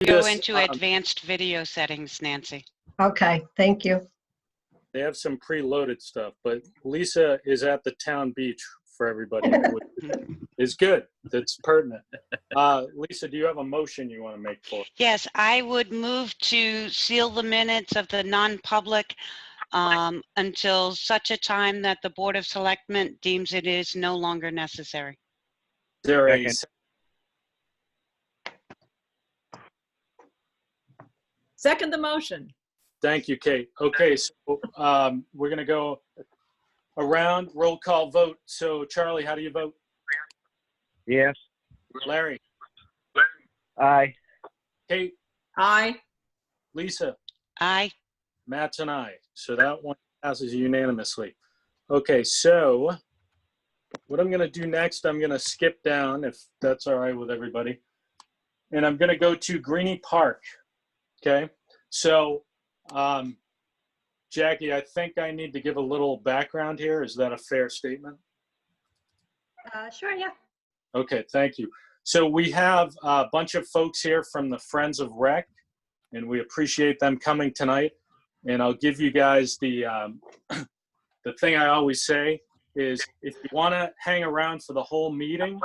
Go into advanced video settings, Nancy. Okay, thank you. They have some preloaded stuff, but Lisa is at the town beach for everybody. It's good. That's pertinent. Lisa, do you have a motion you want to make for? Yes, I would move to seal the minutes of the non-public until such a time that the Board of Selectmen deems it is no longer necessary. Is there a Second the motion. Thank you, Kate. Okay, so we're going to go around roll call vote. So Charlie, how do you vote? Yes. Larry? Aye. Kate? Aye. Lisa? Aye. Matt's and I. So that one passes unanimously. Okay, so what I'm going to do next, I'm going to skip down, if that's all right with everybody. And I'm going to go to Greenie Park. Okay, so Jackie, I think I need to give a little background here. Is that a fair statement? Sure, yeah. Okay, thank you. So we have a bunch of folks here from the Friends of Rec, and we appreciate them coming tonight. And I'll give you guys the the thing I always say is if you want to hang around for the whole meeting,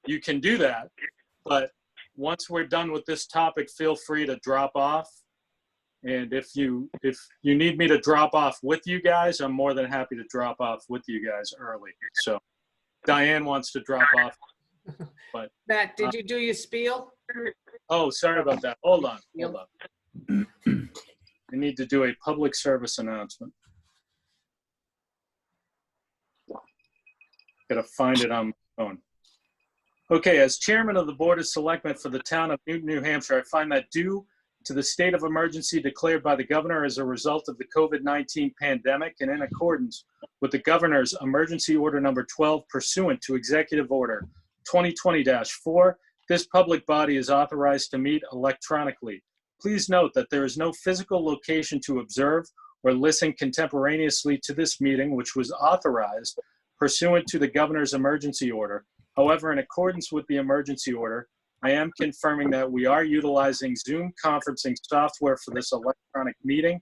you can do that. But once we're done with this topic, feel free to drop off. And if you need me to drop off with you guys, I'm more than happy to drop off with you guys early. So Diane wants to drop off. But Matt, did you do your spiel? oh, sorry about that. Hold on. I need to do a public service announcement. Gotta find it on my phone. Okay, as chairman of the Board of Selectmen for the town of Newton, New Hampshire, I find that due to the state of emergency declared by the governor as a result of the COVID-19 pandemic and in accordance with the governor's emergency order number 12 pursuant to executive order 2020-4, this public body is authorized to meet electronically. Please note that there is no physical location to observe or listen contemporaneously to this meeting, which was authorized pursuant to the governor's emergency order. However, in accordance with the emergency order, I am confirming that we are utilizing Zoom conferencing software for this electronic meeting.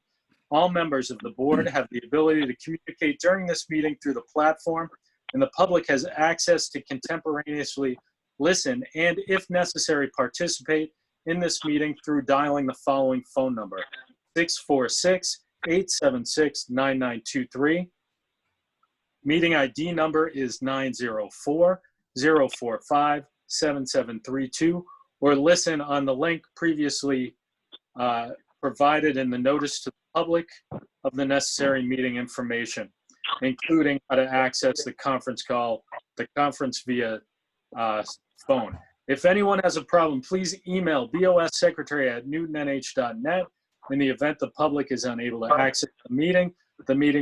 All members of the board have the ability to communicate during this meeting through the platform, and the public has access to contemporaneously listen and, if necessary, participate in this meeting through dialing the following phone number: 646-876-9923. Meeting ID number is 904-045-7732, or listen on the link previously provided in the notice to the public of the necessary meeting information, including how to access the conference via phone. If anyone has a problem, please email bossecretary@newtonnh.net. In the event the public is unable to access the meeting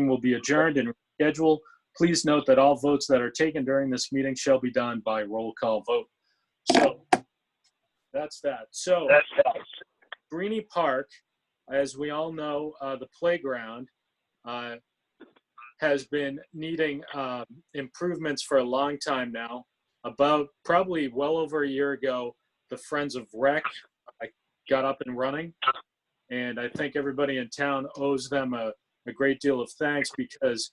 will be adjourned and rescheduled. Please note that all votes that are taken during this meeting shall be done by roll call vote. So that's that. So Greenie Park, as we all know, the playground has been needing improvements for a long time now. About probably well over a year ago, the Friends of Rec got up and running. And I think everybody in town owes them a great deal of thanks, because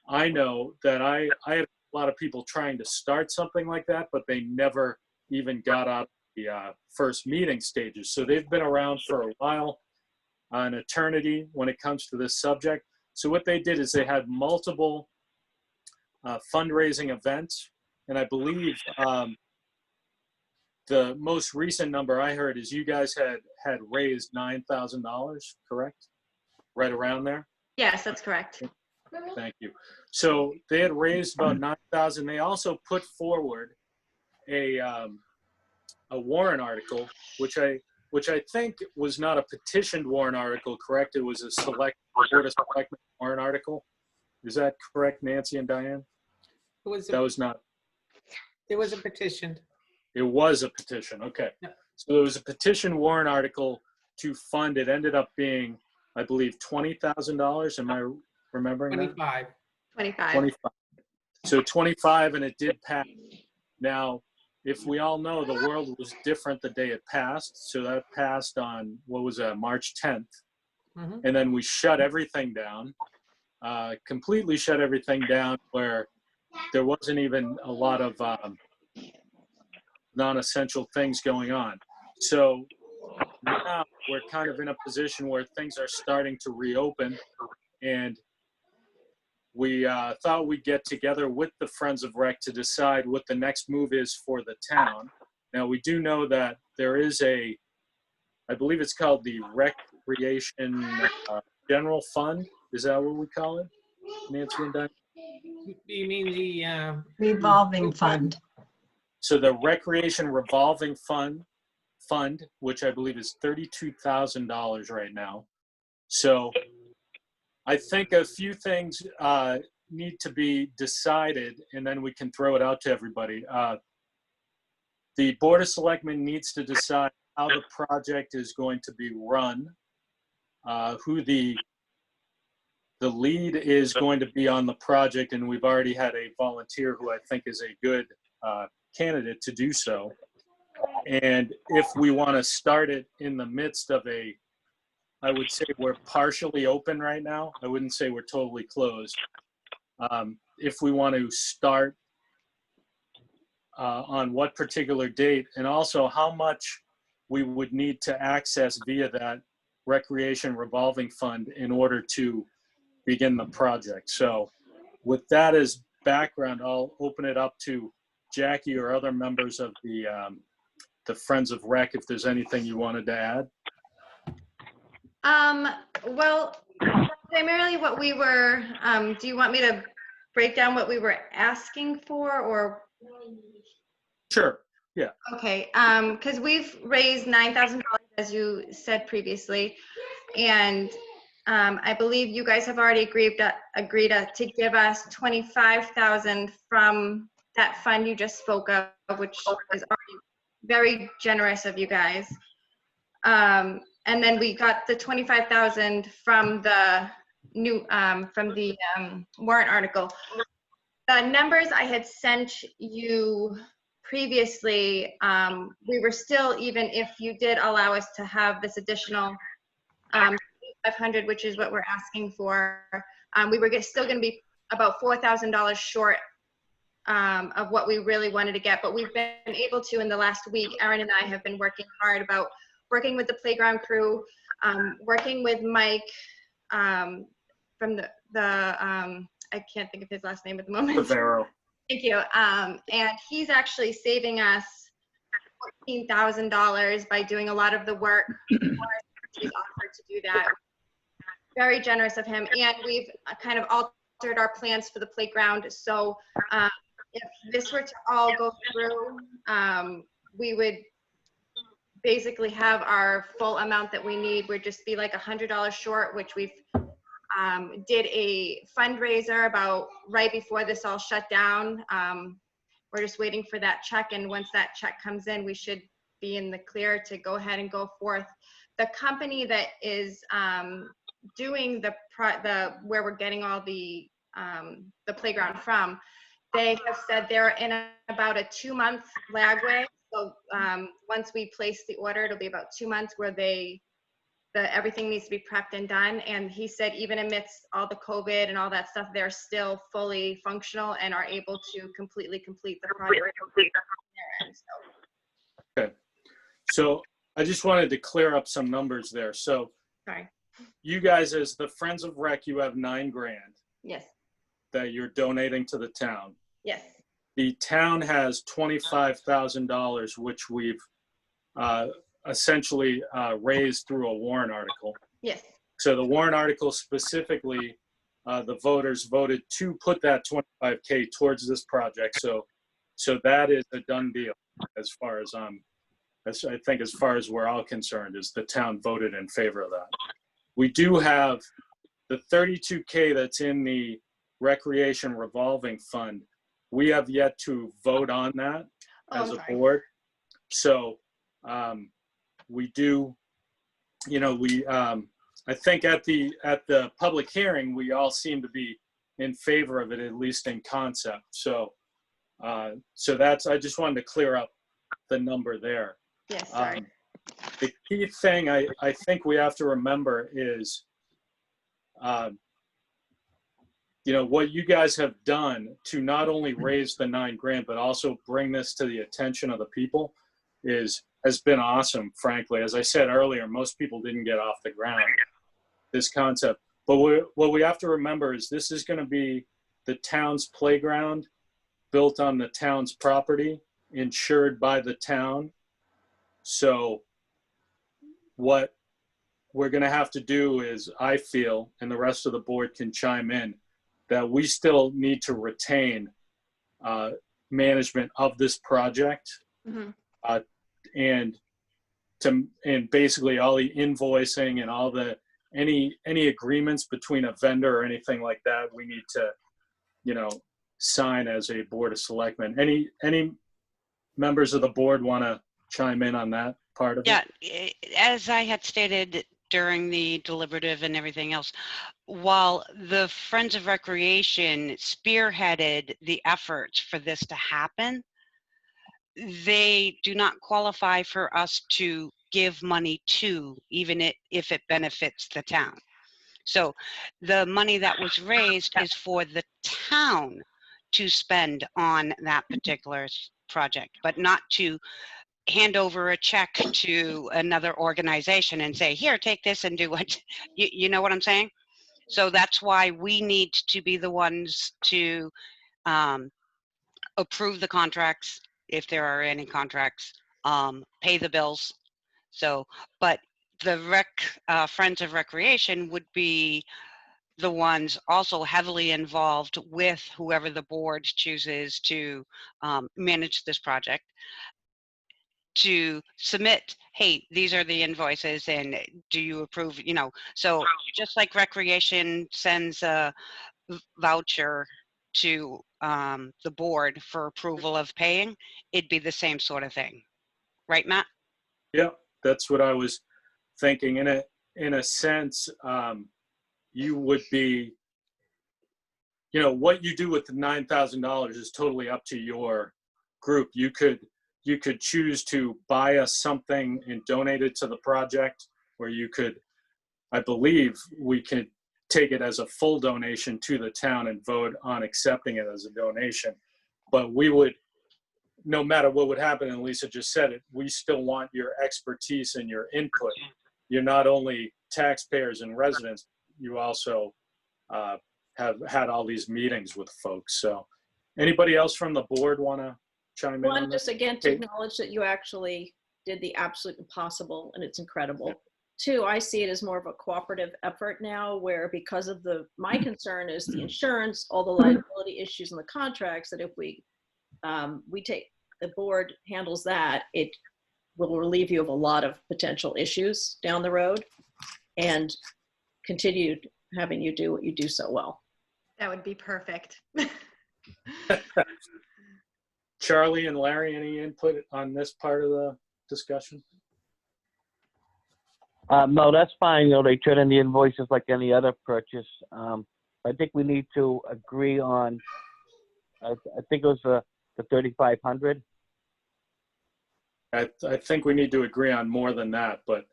I know that I had a lot of people trying to start something like that, but they never even got out the first meeting stages. So they've been around for a while, an eternity when it comes to this subject. So what they did is they had multiple fundraising events. And I believe the most recent number I heard is you guys had raised $9,000, correct? Right around there? Yes, that's correct. Thank you. So they had raised about $9,000. They also put forward a warrant article, which I think was not a petitioned warrant article, correct? It was a Board of Selectmen warrant article. Is that correct, Nancy and Diane? That was not. There was a petition. It was a petition. Okay. Yeah. So it was a petition warrant article to fund. It ended up being, I believe, $20,000. Am I remembering 25. that? 25. 25. So 25, and it did pass. Now, if we all know, the world was different the day it passed. So that passed on, what was that, March 10th. Mhm. And then we shut everything down, completely shut everything down, where there wasn't even a lot of non-essential things going on. So now we're kind of in a position where things are starting to reopen, and we thought we'd get together with the Friends of Rec to decide what the next move is for the town. Now, we do know that there is I believe it's called the Recreation General Fund. Is that what we call it, Nancy and Diane? You mean the, Revolving fund. So the Recreation Revolving Fund, which I believe is $32,000 right now. So I think a few things need to be decided, and then we can throw it out to everybody. The Board of Selectmen needs to decide how the project is going to be run, who the lead is going to be on the project, and we've already had a volunteer who I think is a good candidate to do so. And if we want to start it in the midst of I would say we're partially open right now. I wouldn't say we're totally closed. If we want to start on what particular date, and also how much we would need to access via that Recreation Revolving Fund in order to begin the project. So with that as background, I'll open it up to Jackie or other members of the Friends of Rec if there's anything you wanted to add. Well, primarily what we were, do you want me to break down what we were asking for, or? Sure. Okay, because we've raised $9,000, as you said previously, and I believe you guys have already agreed to give us $25,000 from that fund you just spoke of, which is already very generous of you guys. And then we got the $25,000 from the warrant article. The numbers I had sent you previously, we were still, even if you did allow us to have this additional 500, which is what we're asking for, we were still going to be about $4,000 short of what we really wanted to get. But we've been able to, in the last week, Erin and I have been working hard about working with the playground crew, working with Mike from the I can't think of his last name at the moment. Rivero. Thank you. And he's actually saving us $14,000 by doing a lot of the work. He's offered to do that. Very generous of him. And we've kind of altered our plans for the playground. So if this were to all go through, we would basically have our full amount that we need. We'd just be like $100 short, which we've did a fundraiser about right before this all shut down. We're just waiting for that check, and once that check comes in, we should be in the clear to go ahead and go forth. The company that is doing where we're getting all the playground from, they have said they're in about a 2-month lagway. So once we place the order, it'll be about 2 months where everything needs to be prepped and done. And he said even amidst all the COVID and all that stuff, they're still fully functional and are able to completely complete the project. Okay. So I just wanted to clear up some numbers there. So Sorry. you guys, as the Friends of Rec, you have $9,000 Yes. that you're donating to the town. Yes. The town has $25,000, which we've essentially raised through a warrant article. Yes. So the warrant article specifically, the voters voted to put that $25K towards this project. So that is a done deal as far as I think as far as we're all concerned, is the town voted in favor of that. We do have the $32K that's in the Recreation Revolving Fund. We have yet to vote on that as a board. So we do, I think at the public hearing, we all seem to be in favor of it, at least in concept. So that's, I just wanted to clear up the number there. Yes, sorry. The key thing I think we have to remember is, what you guys have done to not only raise the $9,000, but also bring this to the attention of the people has been awesome, frankly. As I said earlier, most people didn't get off the ground, this concept. But what we have to remember is this is going to be the town's playground, built on the town's property, insured by the town. So what we're going to have to do is, I feel, and the rest of the board can chime in, that we still need to retain management of this project. Mhm. And basically all the invoicing and all the any agreements between a vendor or anything like that, we need to sign as a board of selectmen. Any members of the board want to chime in on that part of it? Yeah, as I had stated during the deliberative and everything else, while the Friends of Recreation spearheaded the efforts for this to happen, they do not qualify for us to give money to, even if it benefits the town. So the money that was raised is for the town to spend on that particular project, but not to hand over a check to another organization and say, here, take this and do what, you know what I'm saying? So that's why we need to be the ones to approve the contracts, if there are any contracts, pay the bills. So, but the Friends of Recreation would be the ones also heavily involved with whoever the board chooses to manage this project, to submit, hey, these are the invoices and do you approve, so just like Recreation sends a voucher to the board for approval of paying, it'd be the same sort of thing. Right, Matt? Yeah, that's what I was thinking. In a sense, you would be, what you do with the $9,000 is totally up to your group. You could choose to buy us something and donate it to the project, or you could, I believe we could take it as a full donation to the town and vote on accepting it as a donation. But we would, no matter what would happen, and Lisa just said it, we still want your expertise and your input. You're not only taxpayers and residents, you also have had all these meetings with folks. So anybody else from the board want to chime in on One, this? just again to Okay. acknowledge that you actually did the absolute impossible, and it's incredible. Two, I see it as more of a cooperative effort now, where because of my concern is the insurance, all the liability issues in the contracts, that if we take, the board handles that, it will relieve you of a lot of potential issues down the road and continue having you do what you do so well. That would be perfect. Charlie and Larry, any input on this part of the discussion? No, that's fine. They turn in the invoices like any other purchase. I think we need to agree on, I think it was the 3,500. I think we need to agree on more than that, but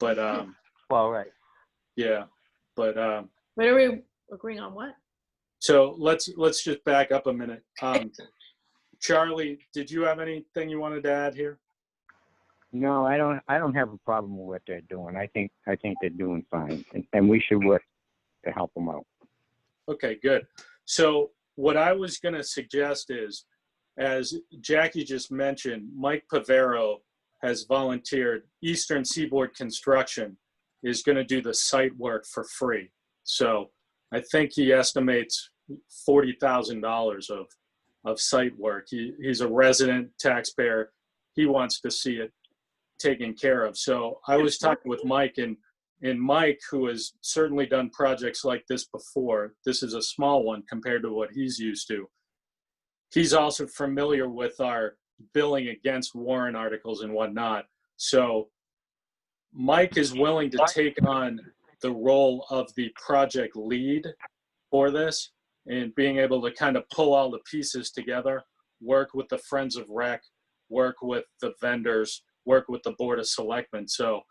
Well, right. yeah, but What are we agreeing on? What? so let's just back up a minute. Charlie, did you have anything you wanted to add here? No, I don't have a problem with what they're doing. I think they're doing fine, and we should work to help them out. Okay, good. So what I was going to suggest is, as Jackie just mentioned, Mike Pavero has volunteered. Eastern Seaboard Construction is going to do the site work for free. So I think he estimates $40,000 of site work. He's a resident taxpayer. He wants to see it taken care of. So I was talking with Mike, and Mike, who has certainly done projects like this before, this is a small one compared to what he's used to. He's also familiar with our billing against warrant articles and whatnot. So Mike is willing to take on the role of the project lead for this, and being able to kind of pull all the pieces together, work with the Friends of Rec, work with the vendors, work with the Board of Selectmen. So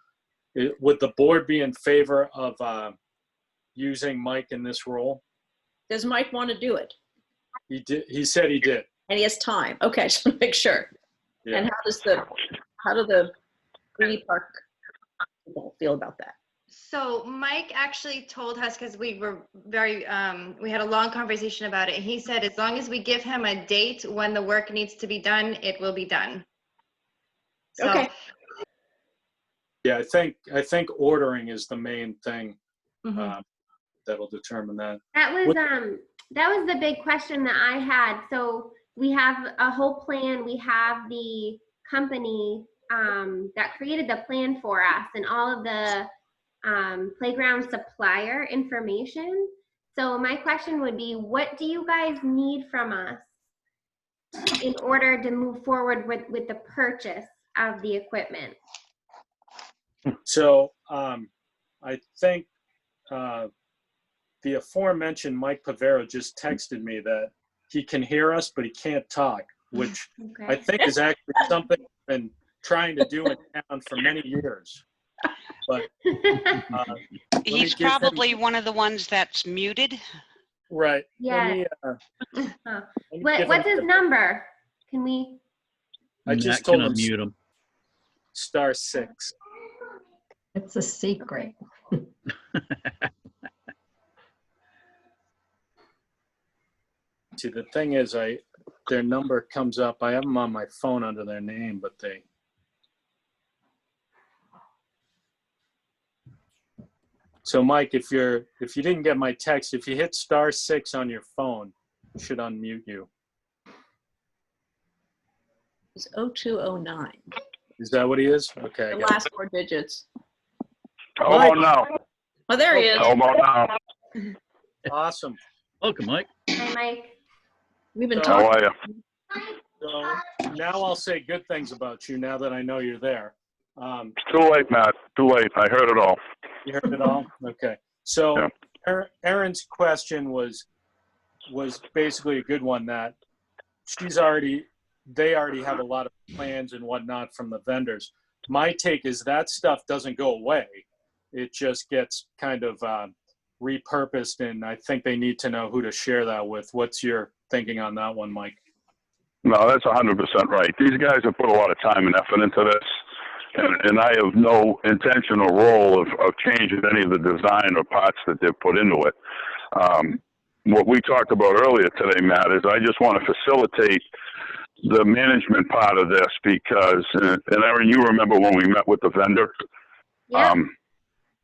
would the board be in favor of using Mike in this role? Does Mike want to do it? He did. He said he did. And he has time. Okay, just want to make sure. Yeah. And how do the Greenie Park people feel about that? So Mike actually told us, because we were very, we had a long conversation about it. And he said, as long as we give him a date when the work needs to be done, it will be done. So, Okay. Yeah, I think ordering is the main thing mhm. that'll determine that. That was What- that was the big question that I had. So we have a whole plan. We have the company that created the plan for us and all of the playground supplier information. So my question would be, what do you guys need from us in order to move forward with the purchase of the equipment? So I think the aforementioned Mike Pavero just texted me that he can hear us, but he can't talk, which I Okay. think is actually something I've been trying to do in town for many years. But He's give him- probably one of the ones that's muted. right. Yeah. Let me give What's him- his number? Can we? I just Matt told can him unmute him. *6. It's a secret. See, the thing is, their number comes up. I have them on my phone under their name, but they. So, Mike, if you didn't get my text, if you hit *6 on your phone, it should unmute you. It's 0209. Is that what he is? Okay. I The got last four digits. How about now? Oh, there he is. How about now? it. Awesome. Welcome, Mike. Hi, Mike. We've been So- How talking. are you? So now I'll say good things about you now that I know you're there. It's too late, Matt. Too late. I heard it all. You heard it all? Okay. So Yeah. Erin's question was basically a good one, that they already have a lot of plans and whatnot from the vendors. My take is that stuff doesn't go away. It just gets kind of repurposed, and I think they need to know who to share that with. What's your thinking on that one, Mike? No, that's 100% right. These guys have put a lot of time and effort into this, and I have no intentional role of changing any of the design or parts that they've put into it. What we talked about earlier today, Matt, is I just want to facilitate the management part of this because, and Erin, you remember when we met with the vendor? Yeah.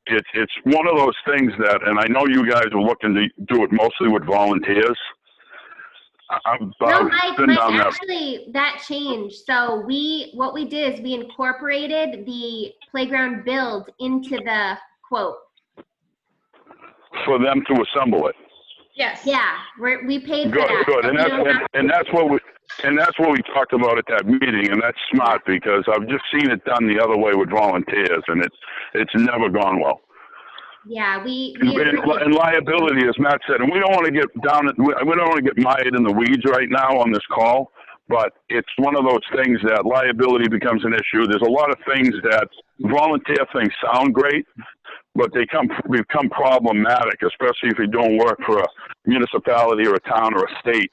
It's one of those things that, and I know you guys are looking to do it mostly with volunteers. No, Mike, actually, that changed. So what we did is we incorporated the playground build into the quote. For them to assemble it. Yes. Yeah, we paid for Good, that. good, So and we don't have- that's what we talked about at that meeting, and that's smart because I've just seen it done the other way with volunteers, and it's never gone well. Yeah, we And liability, as Matt said, and we don't want to get we don't want to get mired in the weeds right now on this call, but it's one of those things that liability becomes an issue. There's a lot of things that volunteer things sound great, but they become problematic, especially if you're doing work for a municipality or a town or a state.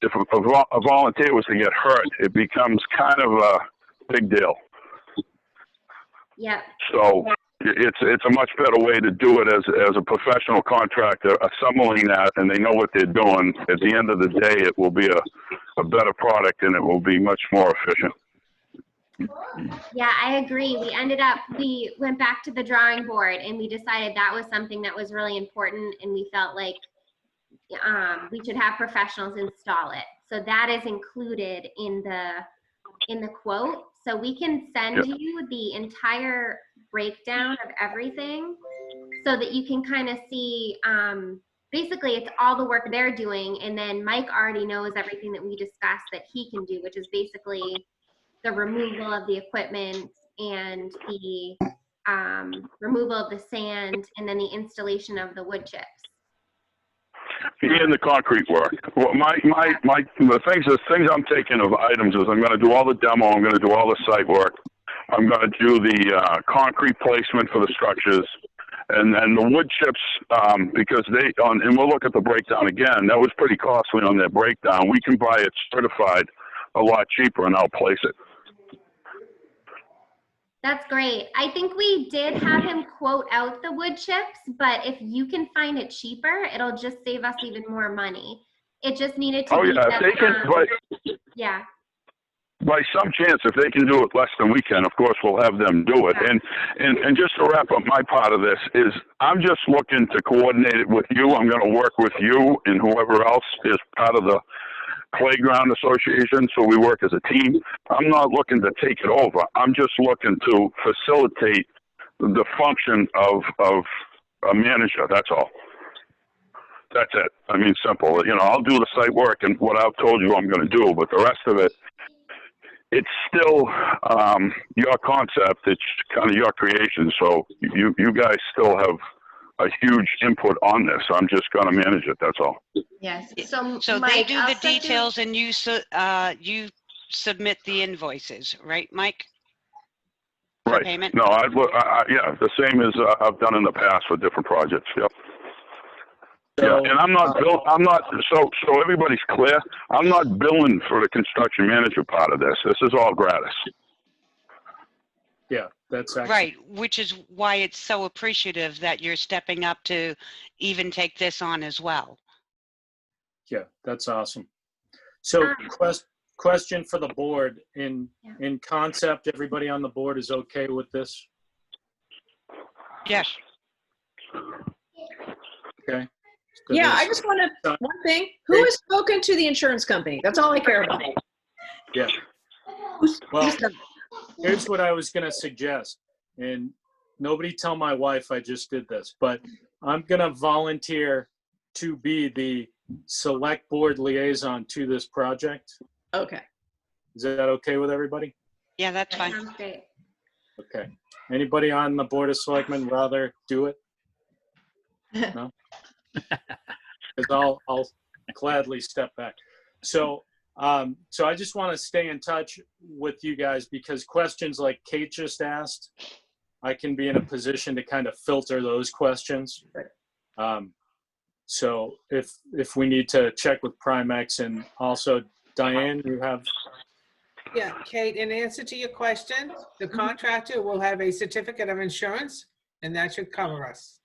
If a volunteer was to get hurt, it becomes kind of a big deal. Yeah. So it's a much better way to do it as a professional contractor, assembling that, and they know what they're doing. At the end of the day, it will be a better product, and it will be much more efficient. Yeah, I agree. We went back to the drawing board and we decided that was something that was really important, and we felt like we should have professionals install it. So that is included in the quote. So we can send you the entire breakdown of everything so that you can kind of see, basically it's all the work they're doing, and then Mike already knows everything that we discussed that he can do, which is basically the removal of the equipment and the removal of the sand, and then the installation of the wood chips. And the concrete work. Well, the things I'm taking of items is I'm going to do all the demo. I'm going to do all the site work. I'm going to do the concrete placement for the structures, and then the wood chips because and we'll look at the breakdown again. That was pretty costly on their breakdown. We can buy it certified a lot cheaper, and I'll place it. That's great. I think we did have him quote out the wood chips, but if you can find it cheaper, it'll just save us even more money. It just needed to be. Oh yeah, if they can. Yeah. By some chance, if they can do it less than we can, of course, we'll have them do it. Yeah. And just to wrap up my part of this is I'm just looking to coordinate it with you. I'm going to work with you and whoever else is part of the Playground Association, so we work as a team. I'm not looking to take it over. I'm just looking to facilitate the function of a manager. That's all. That's it. I mean, simple. You know, I'll do the site work and what I've told you I'm going to do, but the rest of it, it's still your concept. It's kind of your creation. So you guys still have a huge input on this. I'm just going to manage it. That's all. Yes. So Mike, they do I'll the send you- details and you submit the invoices, right, Mike? For Right. payment? No, yeah, the same as I've done in the past for different projects. Yep. So, Yeah, and I'm not so everybody's clear. I'm not billing for the construction manager part of this. This is all gratis. yeah, that's actually. Right, which is why it's so appreciative that you're stepping up to even take this on as well. Yeah, that's awesome. So question for the board. In concept, everybody on the board is okay with this? Yes. Okay. Yeah, I just want to, one thing, who has spoken to the insurance company? That's all I care about. Yeah. Well, here's what I was going to suggest, and nobody tell my wife I just did this, but I'm going to volunteer to be the select board liaison to this project. Okay. Is that okay with everybody? Yeah, that's That fine. sounds great. Okay. Anybody on the board of selectmen rather do it? No? Because I'll gladly step back. So I just want to stay in touch with you guys because questions like Kate just asked, I can be in a position to kind of filter those questions. So if we need to check with Primex, and also Diane, you have. Yeah, Kate, in answer to your question, the contractor will have a certificate of insurance and that should cover us.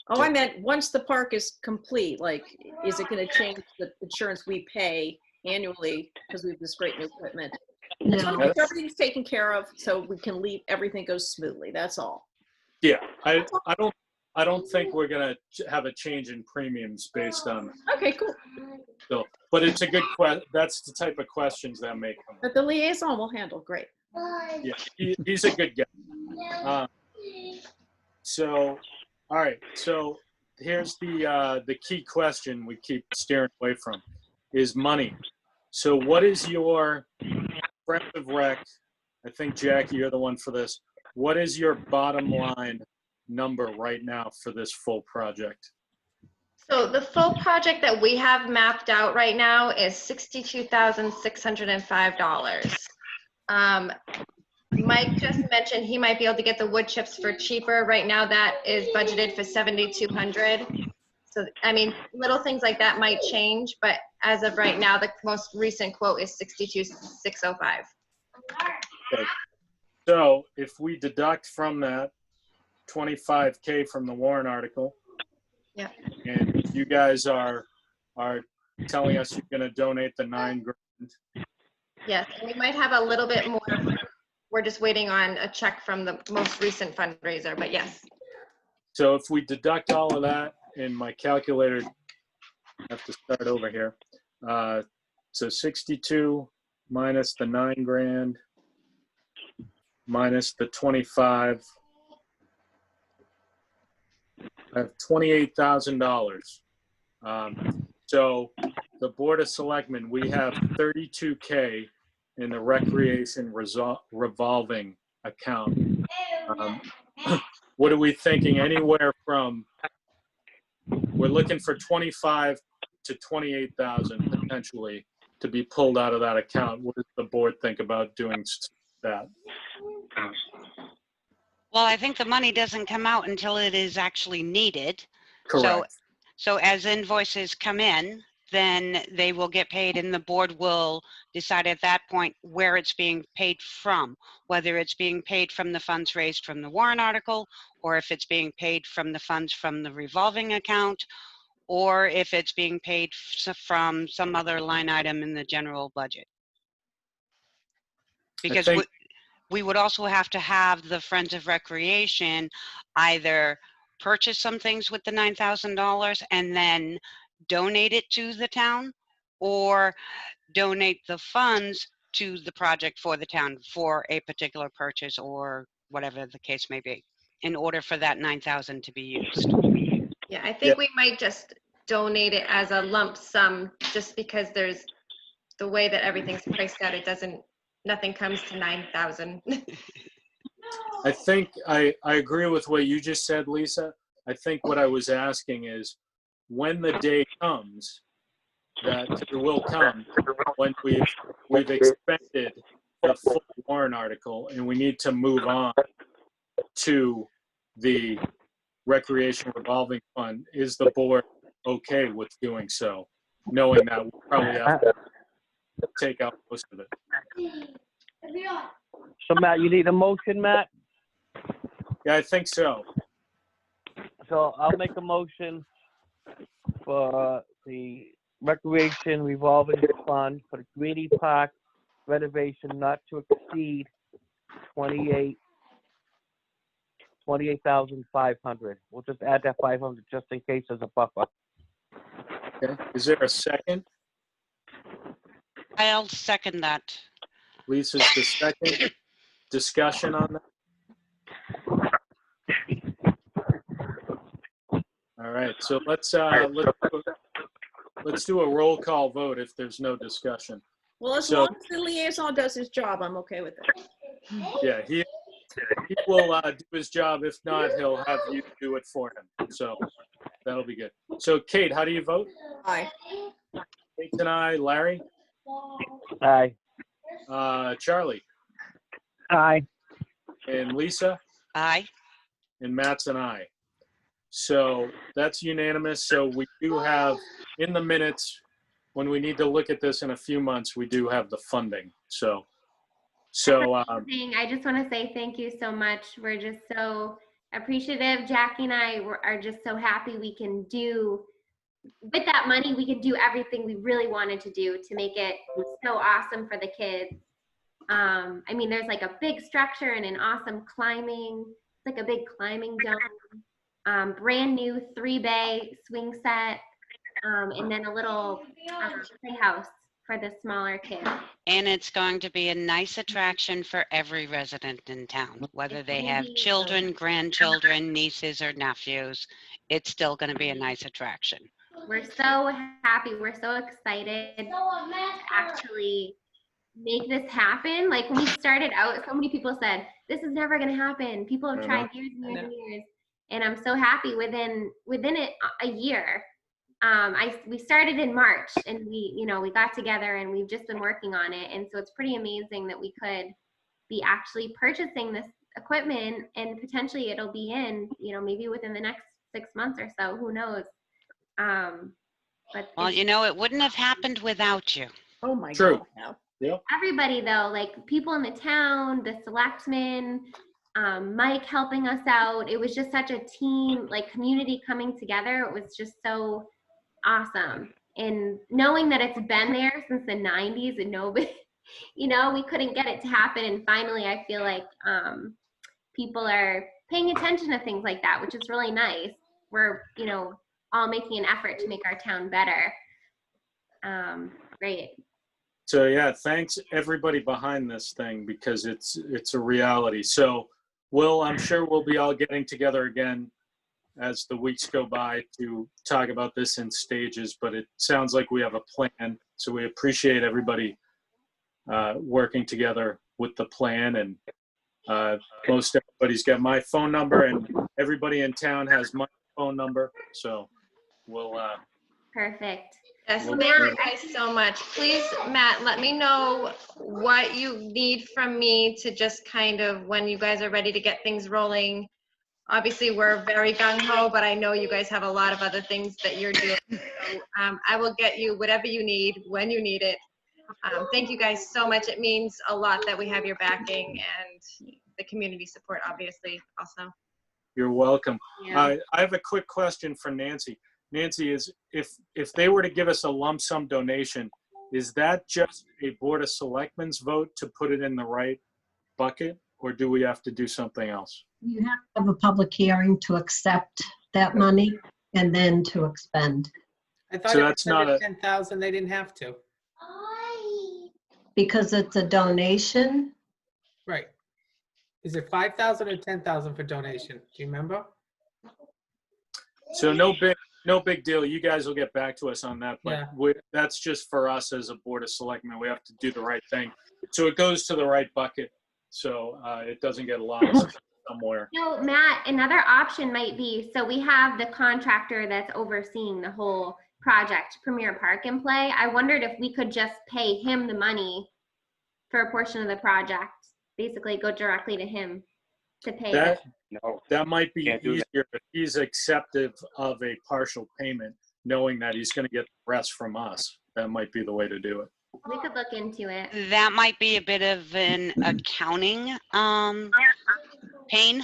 Oh, I meant once the park is complete, like, is it going to change the insurance we pay annually because we have this great new equipment? I just want to make sure everything's taken care of so we can leave, everything goes smoothly. That's all. Yeah, I don't think we're gonna have a change in premiums based on. Okay, cool. So, but it's a good question. That's the type of questions that may come. But the liaison will handle great. Yeah, he's a good guy. So, all right. So here's the key question we keep steering away from is money. So what is your friend of rec? I think Jackie, you're the one for this. What is your bottom line number right now for this full project? So the full project that we have mapped out right now is $62,605. Mike just mentioned he might be able to get the wood chips for cheaper. Right now that is budgeted for $7,200. So, I mean, little things like that might change, but as of right now, the most recent quote is $62,605. Okay. So if we deduct from that $25K from the Warren article, yeah, and you guys are telling us you're going to donate the $9,000. Yes, and we might have a little bit more. We're just waiting on a check from the most recent fundraiser, but yes. So if we deduct all of that, and my calculator, I have to start over here. So 62 minus the $9,000 minus the 25. I have $28,000. So the Board of Selectmen, we have $32K in the recreation revolving account. What are we thinking? Anywhere from, we're looking for 25 to 28,000 potentially to be pulled out of that account. What does the board think about doing that? Well, I think the money doesn't come out until it is actually needed. Correct. So as invoices come in, then they will get paid and the board will decide at that point where it's being paid from, whether it's being paid from the funds raised from the warrant article, or if it's being paid from the funds from the revolving account, or if it's being paid from some other line item in the general budget. Because we would also have to have the Friends of Recreation either purchase some things with the $9,000 and then donate it to the town, or donate the funds to the project for the town for a particular purchase or whatever the case may be, in order for that 9,000 to be used. Yeah, I think we might just donate it as a lump sum, just because there's the way that everything's priced out, it doesn't, nothing comes to 9,000. I think I agree with what you just said, Lisa. I think what I was asking is, when the day comes, that it will come, when we've expected the full warrant article and we need to move on to the recreation revolving fund, is the board okay with doing so, knowing that we'll probably have to take out most of it? So Matt, you need a motion, Matt? Yeah, I think so. So I'll make a motion for the recreation revolving fund for the Greenie Park renovation not to exceed 28,500. We'll just add that 500 just in case as a buffer. Okay. Is there a second? I'll second that. Lisa's the second. Discussion on that? All right, so let's do a roll call vote if there's no discussion. Well, as long as the liaison does his job, I'm okay with it. Yeah, he will do his job. If not, he'll have you do it for him. So that'll be good. So Kate, how do you vote? Aye. Kate and I. Larry? Aye. Charlie? Aye. And Lisa? Aye. And Matt's and I. So that's unanimous. So we do have, in the minutes, when we need to look at this in a few months, we do have the funding. So I just want to say thank you so much. We're just so appreciative. Jackie and I are just so happy we can do, with that money, we can do everything we really wanted to do to make it so awesome for the kids. I mean, there's like a big structure and an awesome climbing, it's like a big climbing dome, brand new 3-bay swing set, and then a little playhouse for the smaller kids. And it's going to be a nice attraction for every resident in town, whether they have children, grandchildren, nieces, or nephews. It's still going to be a nice attraction. We're so happy. We're so excited to actually make this happen. Like when we started out, so many people said, this is never going to happen. People have tried years and years and years. And I'm so happy within it a year. We started in March and we got together and we've just been working on it. And so it's pretty amazing that we could be actually purchasing this equipment, and potentially it'll be in, maybe within the next 6 months or so, who knows? But well, it wouldn't have happened without you. Oh my True. God. No. Yep. Everybody though, like people in the town, the selectmen, Mike helping us out. It was just such a team, like community coming together. It was just so awesome. And knowing that it's been there since the 90s and nobody, we couldn't get it to happen. And finally, I feel like people are paying attention to things like that, which is really nice. We're, all making an effort to make our town better. Great. So yeah, thanks everybody behind this thing, because it's a reality. So I'm sure we'll be all getting together again as the weeks go by to talk about this in stages, but it sounds like we have a plan. So we appreciate everybody working together with the plan, and most everybody's got my phone number, and everybody in town has my phone number. So we'll Perfect. Yes, Well, thank you guys so much. Please, Matt, let me know what you need from me to just kind of, when you guys are ready to get things rolling. Obviously, we're very gung-ho, but I know you guys have a lot of other things that you're doing. So, I will get you whatever you need, when you need it. Thank you guys so much. It means a lot that we have your backing and the community support, obviously, also. You're welcome. Yeah. I have a quick question for Nancy. Nancy, is if they were to give us a lump sum donation, is that just a Board of Selectmen's vote to put it in the right bucket, or do we have to do something else? You have to have a public hearing to accept that money and then to expend. I thought So it was that's not under a- 10,000, they didn't have to. Because it's a donation, Right. Is it 5,000 or 10,000 for donation? Do you remember? So no big deal. You guys will get back to us on that, but Yeah. that's just for us as a Board of Selectmen. We have to do the right thing. So it goes to the right bucket, so it doesn't get lost somewhere. So Matt, another option might be, so we have the contractor that's overseeing the whole project, Premier Park and Play. I wondered if we could just pay him the money for a portion of the project, basically go directly to him to pay it. That might be Can't do that. easier if he's acceptive of a partial payment, knowing that he's going to get the rest from us. That might be the way to do it. We could look into it. That might be a bit of an accounting pain.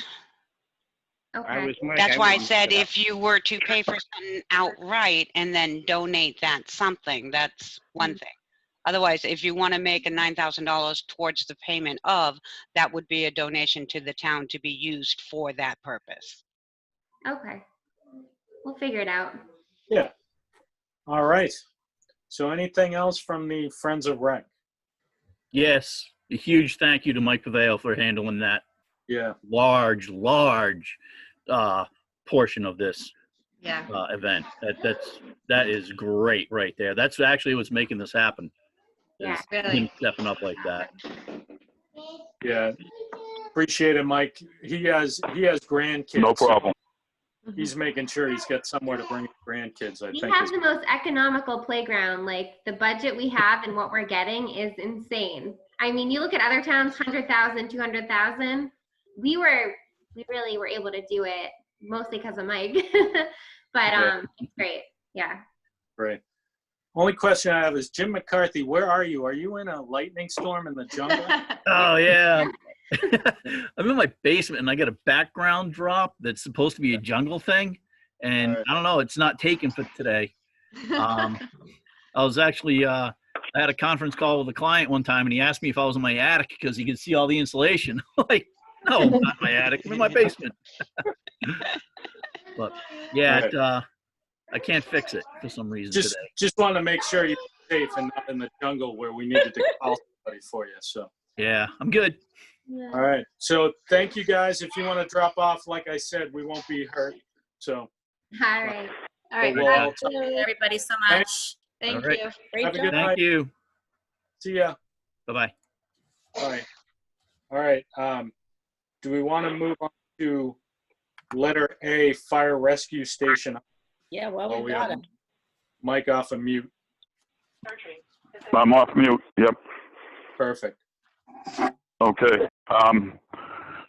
Okay. That's why I said if you were to pay for something outright and then donate that something, that's one thing. Otherwise, if you want to make a $9,000 towards the payment of, that would be a donation to the town to be used for that purpose. Okay. We'll figure it out. Yeah. All right. So anything else from the Friends of Rec? Yes, a huge thank you to Mike Paveo for handling that Yeah. large portion of this Yeah. event. That is great right there. That's actually what's making this happen. Yeah, is really. him stepping up like that. Yeah. Appreciate it, Mike. He has grandkids. No problem. So he's making sure he's got somewhere to bring his grandkids, I We think. have the most economical playground. Like the budget we have and what we're getting is insane. I mean, you look at other towns, 100,000, 200,000. We really were able to do it mostly because of Mike. But it's great. Yeah. Great. Only question I have is, Jim McCarthy, where are you? Are you in a lightning storm in the jungle? Oh yeah. I'm in my basement and I got a background drop that's supposed to be a jungle thing, and Right. I don't know, it's not taken for today. I was actually I had a conference call with a client one time and he asked me if I was in my attic because he could see all the insulation. Like, no, I'm not in my attic, I'm in my basement. But yeah, I can't fix it for some reason today. Just want to make sure you're safe and not in the jungle where we needed to call somebody for you. So, Yeah, I'm good. all right. So thank you guys. If you want to drop off, like I said, we won't be hurt. So, All right. All right. But we'll Thank you, everybody so Thanks. much. Thank All right. you. Great Have a job. good night. Thank you. See ya. Bye-bye. All right. All right. Do we want to move on to letter A, fire rescue station? Yeah, well, Oh, we we got got it. Mike off of mute. I'm off mute. Yep. Perfect. Okay.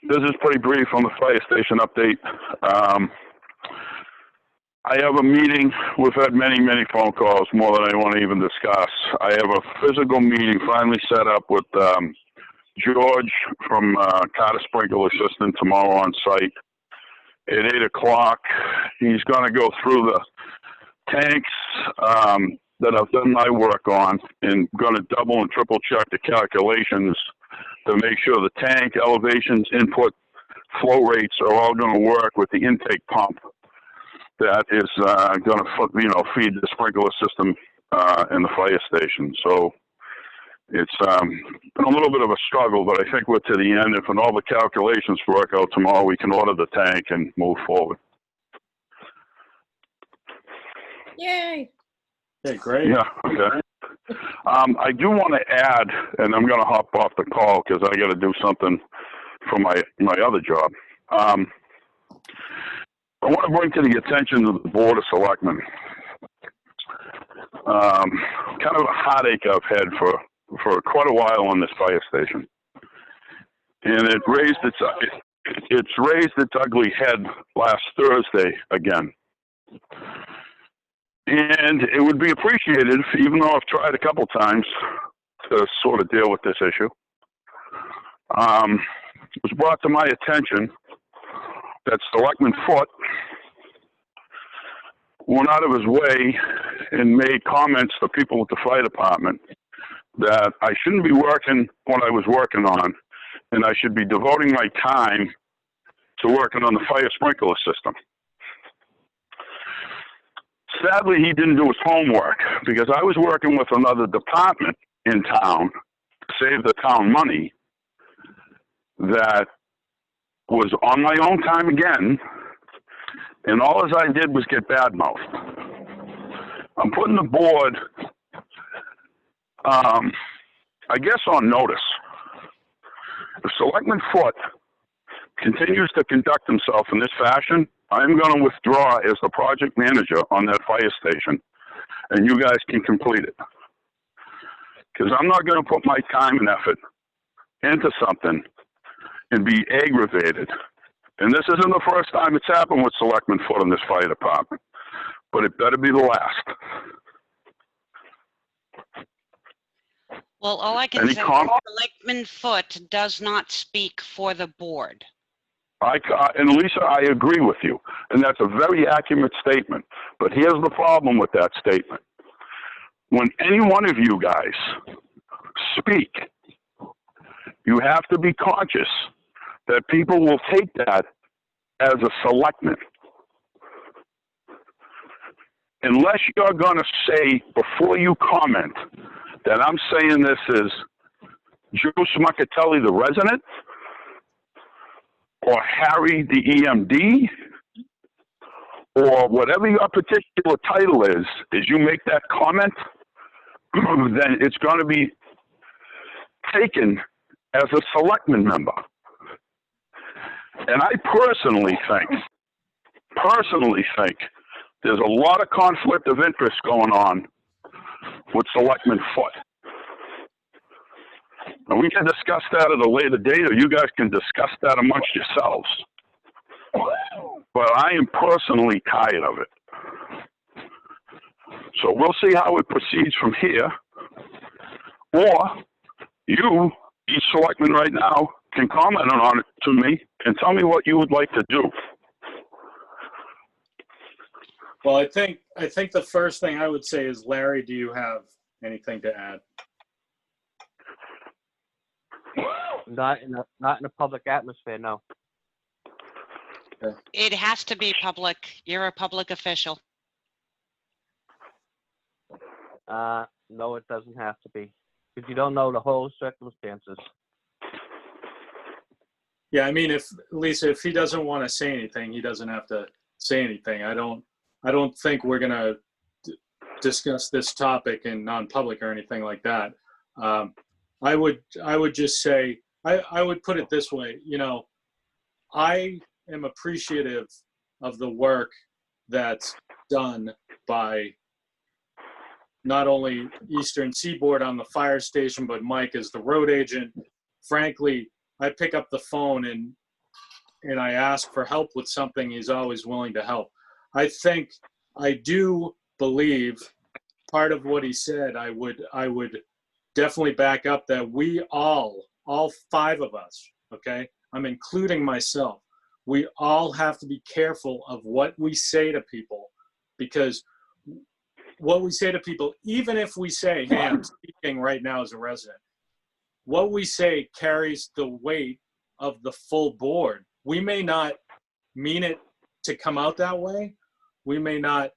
This is pretty brief on the fire station update. I have a meeting. We've had many phone calls, more than I want to even discuss. I have a physical meeting finally set up with George from Carter Sprinkler System tomorrow on site at 8 o'clock. He's going to go through the tanks that I've done my work on and going to double and triple check the calculations to make sure the tank elevations, input, flow rates are all going to work with the intake pump that is going to feed the sprinkler system in the fire station. So it's been a little bit of a struggle, but I think we're to the end. If all the calculations work out tomorrow, we can order the tank and move forward. Yay. Okay, great. Yeah, okay. I do want to add, and I'm going to hop off the call because I got to do something for my other job. I want to bring to the attention of the Board of Selectmen. kind of a heartache I've had for quite a while on this fire station. And it raised it's raised its ugly head last Thursday again. And it would be appreciated, even though I've tried a couple times to sort of deal with this issue. It was brought to my attention that Selectman Foote went out of his way and made comments to people at the fire department that I shouldn't be working what I was working on, and I should be devoting my time to working on the fire sprinkler system. Sadly, he didn't do his homework because I was working with another department in town to save the town money that was on my own time again, and all as I did was get badmouthed. I'm putting the board, I guess, on notice. If Selectman Foote continues to conduct himself in this fashion, I'm going to withdraw as the project manager on that fire station, and you guys can complete it. Because I'm not going to put my time and effort into something and be aggravated. And this isn't the first time it's happened with Selectman Foote in this fire department, but it better be the last. Well, all I can say is Selectman Foote does not speak for the board. And Lisa, I agree with you, and that's a very accurate statement. But here's the problem with that statement. When any one of you guys speak, you have to be conscious that people will take that as a selectman. Unless you're going to say before you comment that I'm saying this is Joe Smuckatelli, the resident, or Harry, the EMD, or whatever your particular title is you make that comment, then it's going to be taken as a selectman member. And I personally think there's a lot of conflict of interest going on with Selectman Foote. And we can discuss that at a later date, or you guys can discuss that amongst yourselves. But I am personally tired of it. So we'll see how it proceeds from here. Or you, each selectman right now, can comment on it to me and tell me what you would like to do. Well, I think the first thing I would say is, Larry, do you have anything to add? Not in a public atmosphere, no. Okay. It has to be public. You're a public official. No, it doesn't have to be, because you don't know the whole circumstances. Yeah, I mean, if he doesn't want to say anything, he doesn't have to say anything. I don't think we're gonna discuss this topic in non-public or anything like that. I would just say, I would put it this way. You know, I am appreciative of the work that's done by not only Eastern Seaboard on the fire station, but Mike as the road agent. Frankly, I pick up the phone and I ask for help with something, he's always willing to help. I do believe part of what he said, I would definitely back up that we all five of us, okay, I'm including myself, we all have to be careful of what we say to people, because what we say to people, even if we say, hey, I'm speaking right now as a resident, what we say carries the weight of the full board. We may not mean it to come out that way. We may not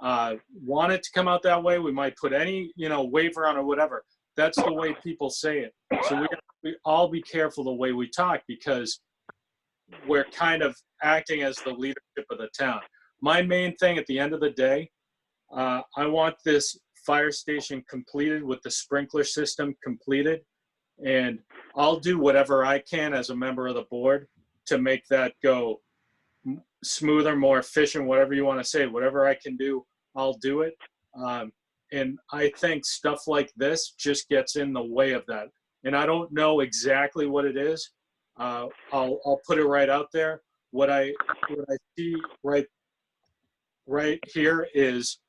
want it to come out that way. We might put any, waiver on or whatever. That's the way people say it. So we all be careful the way we talk, because we're kind of acting as the leadership of the town. My main thing at the end of the day, I want this fire station completed with the sprinkler system completed. And I'll do whatever I can as a member of the board to make that go smoother, more efficient, whatever you want to say. Whatever I can do, I'll do it. And I think stuff like this just gets in the way of that. And I don't know exactly what it is. I'll put it right out there. What I see right here is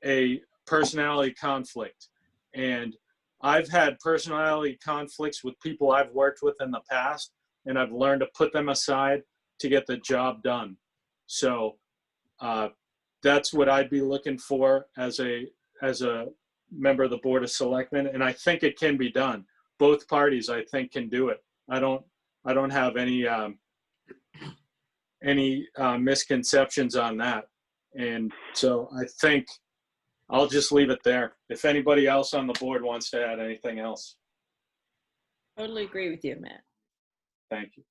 a personality conflict. And I've had personality conflicts with people I've worked with in the past, and I've learned to put them aside to get the job done. So that's what I'd be looking for as a member of the Board of Selectmen, and I think it can be done. Both parties, I think, can do it. I don't have any misconceptions on that. And so I think I'll just leave it there. If anybody else on the board wants to add anything else. Totally agree with you, Matt. Thank you.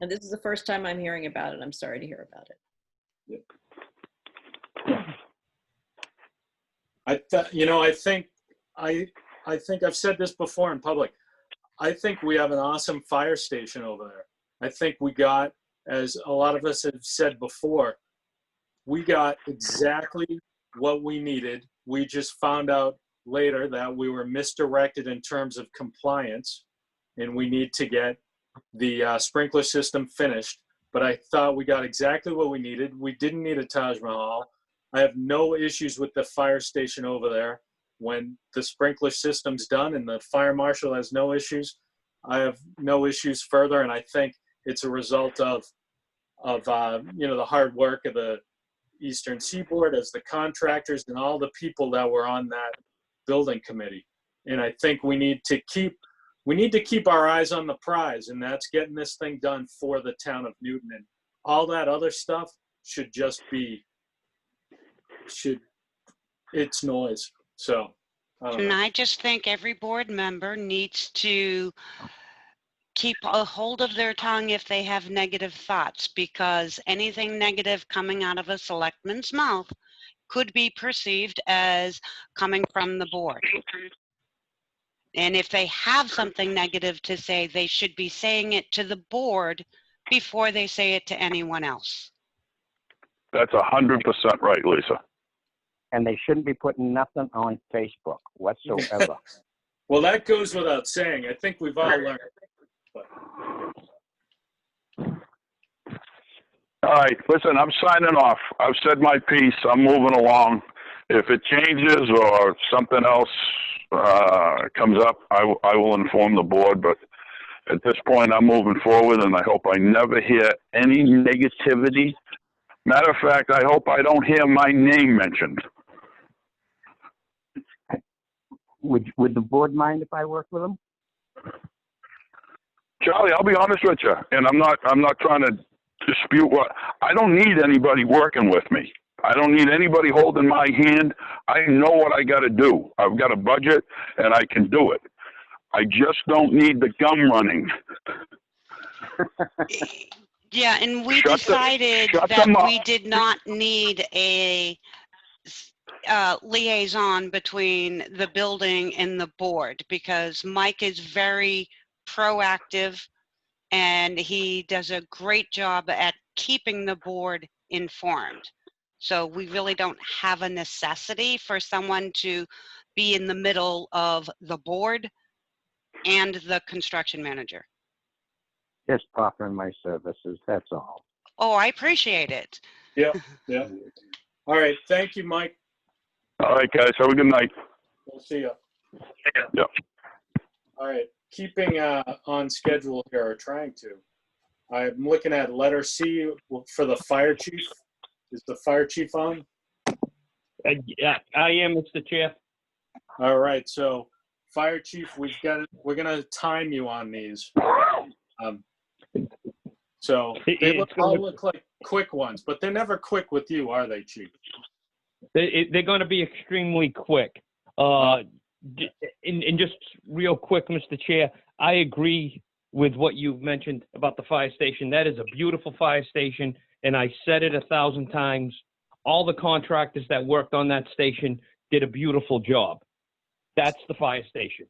And this is the first time I'm hearing about it. I'm sorry to hear about it. I think I've said this before in public. I think we have an awesome fire station over there. I think we got, as a lot of us have said before, we got exactly what we needed. We just found out later that we were misdirected in terms of compliance, and we need to get the sprinkler system finished. But I thought we got exactly what we needed. We didn't need a Taj Mahal. I have no issues with the fire station over there. When the sprinkler system's done and the fire marshal has no issues, I have no issues further. And I think it's a result of the hard work of the Eastern Seaboard, as the contractors and all the people that were on that building committee. And I think we need to keep our eyes on the prize, and that's getting this thing done for the town of Newton. And all that other stuff should just be, it's noise. So, And I just think every board member needs to keep a hold of their tongue if they have negative thoughts, because anything negative coming out of a selectman's mouth could be perceived as coming from the board. And if they have something negative to say, they should be saying it to the board before they say it to anyone else. That's 100% right, Lisa. And they shouldn't be putting nothing on Facebook whatsoever. Well, that goes without saying. I think we've all learned. But. All right, listen, I'm signing off. I've said my piece. I'm moving along. If it changes or something else comes up, I will inform the board. But at this point, I'm moving forward, and I hope I never hear any negativity. Matter of fact, I hope I don't hear my name mentioned. Would the board mind if I work with them? Charlie, I'll be honest with you, and I'm not trying to dispute what. I don't need anybody working with me. I don't need anybody holding my hand. I know what I got to do. I've got a budget, and I can do it. I just don't need the gum running. Yeah, and we decided that we did not need a liaison between the building and the board, because Mike is very proactive and he does a great job at keeping the board informed. So we really don't have a necessity for someone to be in the middle of the board and the construction manager. Just offering my services, that's all. Oh, I appreciate it. Yeah, yeah. All right, thank you, Mike. All right, guys, have a good night. We'll see you. Yeah. All right, keeping on schedule here, or trying to. I'm looking at letter C for the fire chief. Is the fire chief on? Yeah, I am, Mr. Chair. All right, so fire chief, we're gonna time you on these. So they all look like quick ones, but they're never quick with you, are they, chief? They're going to be extremely quick. And just real quick, Mr. Chair, I agree with what you've mentioned about the fire station. That is a beautiful fire station, and I said it 1,000 times. All the contractors that worked on that station did a beautiful job. That's the fire station.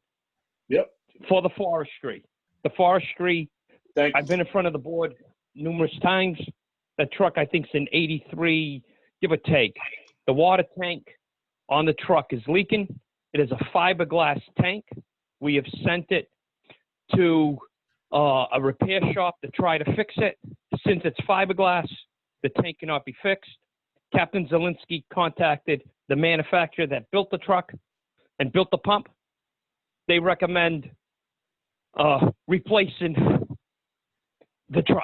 Yep. For the forestry. The forestry, Thank you. I've been in front of the board numerous times. That truck, I think, is an 83, give or take. The water tank, on the truck is leaking. It is a fiberglass tank. We have sent it to a repair shop to try to fix it. Since it's fiberglass, the tank cannot be fixed. Captain Zielinski contacted the manufacturer that built the truck and built the pump. They recommend replacing the truck.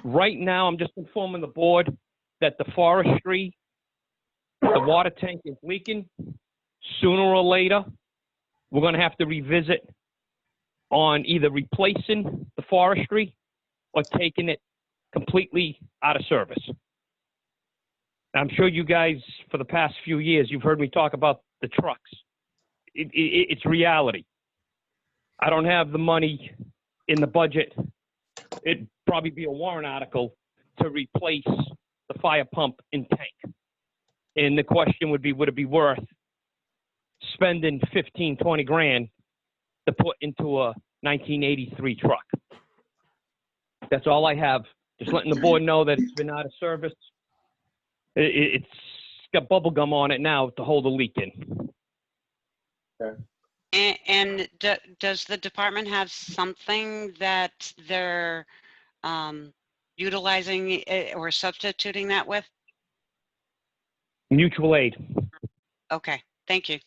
Right now, I'm just informing the board that the forestry, the water tank is leaking. Sooner or later, we're going to have to revisit on either replacing the forestry or taking it completely out of service. I'm sure you guys, for the past few years, you've heard me talk about the trucks. It's reality. I don't have the money in the budget. It'd probably be a warrant article to replace the fire pump and tank. And the question would be, would it be worth spending 15, 20 grand to put into a 1983 truck? That's all I have. Just letting the board know that it's been out of service. It's got bubble gum on it now to hold the leak in. Okay. And does the department have something that they're utilizing or substituting that with? Mutual aid. Okay, thank you.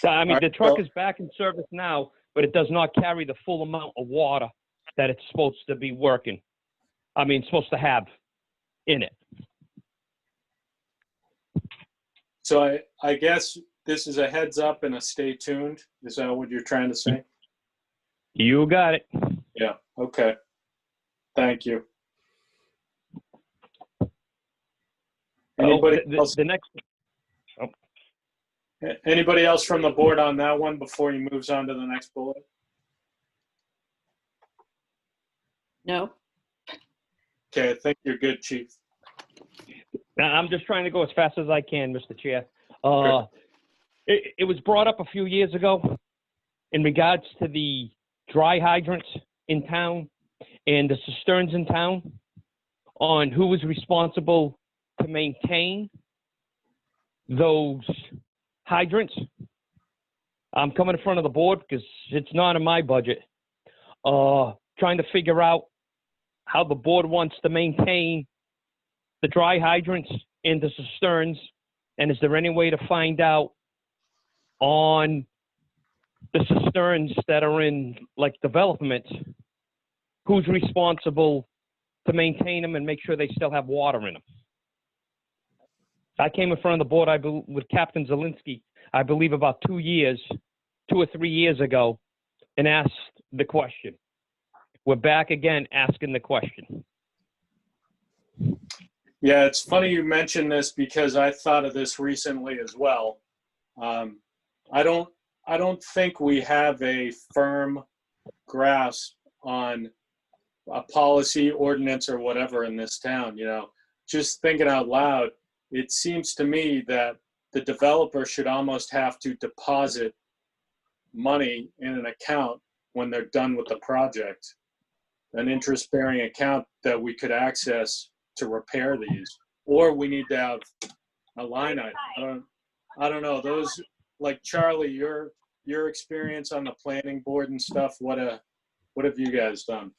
I mean, All right, the truck well- is back in service now, but it does not carry the full amount of water that it's supposed to be working. I mean, supposed to have in it. So I guess this is a heads up and a stay tuned. Is that what you're trying to say? You got it. Yeah, okay. Thank you. Anybody else? The next. Anybody else from the board on that one before he moves on to the next bullet? No. Okay, I think you're good, Chief. Now, I'm just trying to go as fast as I can, Mr. Chair. It was brought up a few years ago in regards to the dry hydrants in town and the cisterns in town on who was responsible to maintain those hydrants. I'm coming in front of the board because it's not in my budget. Trying to figure out how the board wants to maintain the dry hydrants and the cisterns, and is there any way to find out on the cisterns that are in like developments, who's responsible to maintain them and make sure they still have water in them? I came in front of the board, with Captain Zielinski, I believe about 2 or 3 years ago, and asked the question. We're back again asking the question. Yeah, it's funny you mentioned this because I thought of this recently as well. I don't think we have a firm grasp on a policy, ordinance, or whatever in this town. You know, just thinking out loud, it seems to me that the developer should almost have to deposit money in an account when they're done with the project, an interest-bearing account that we could access to repair these, or we need to have a line item. I don't know. Those, like Charlie, your experience on the planning board and stuff. What have you guys done?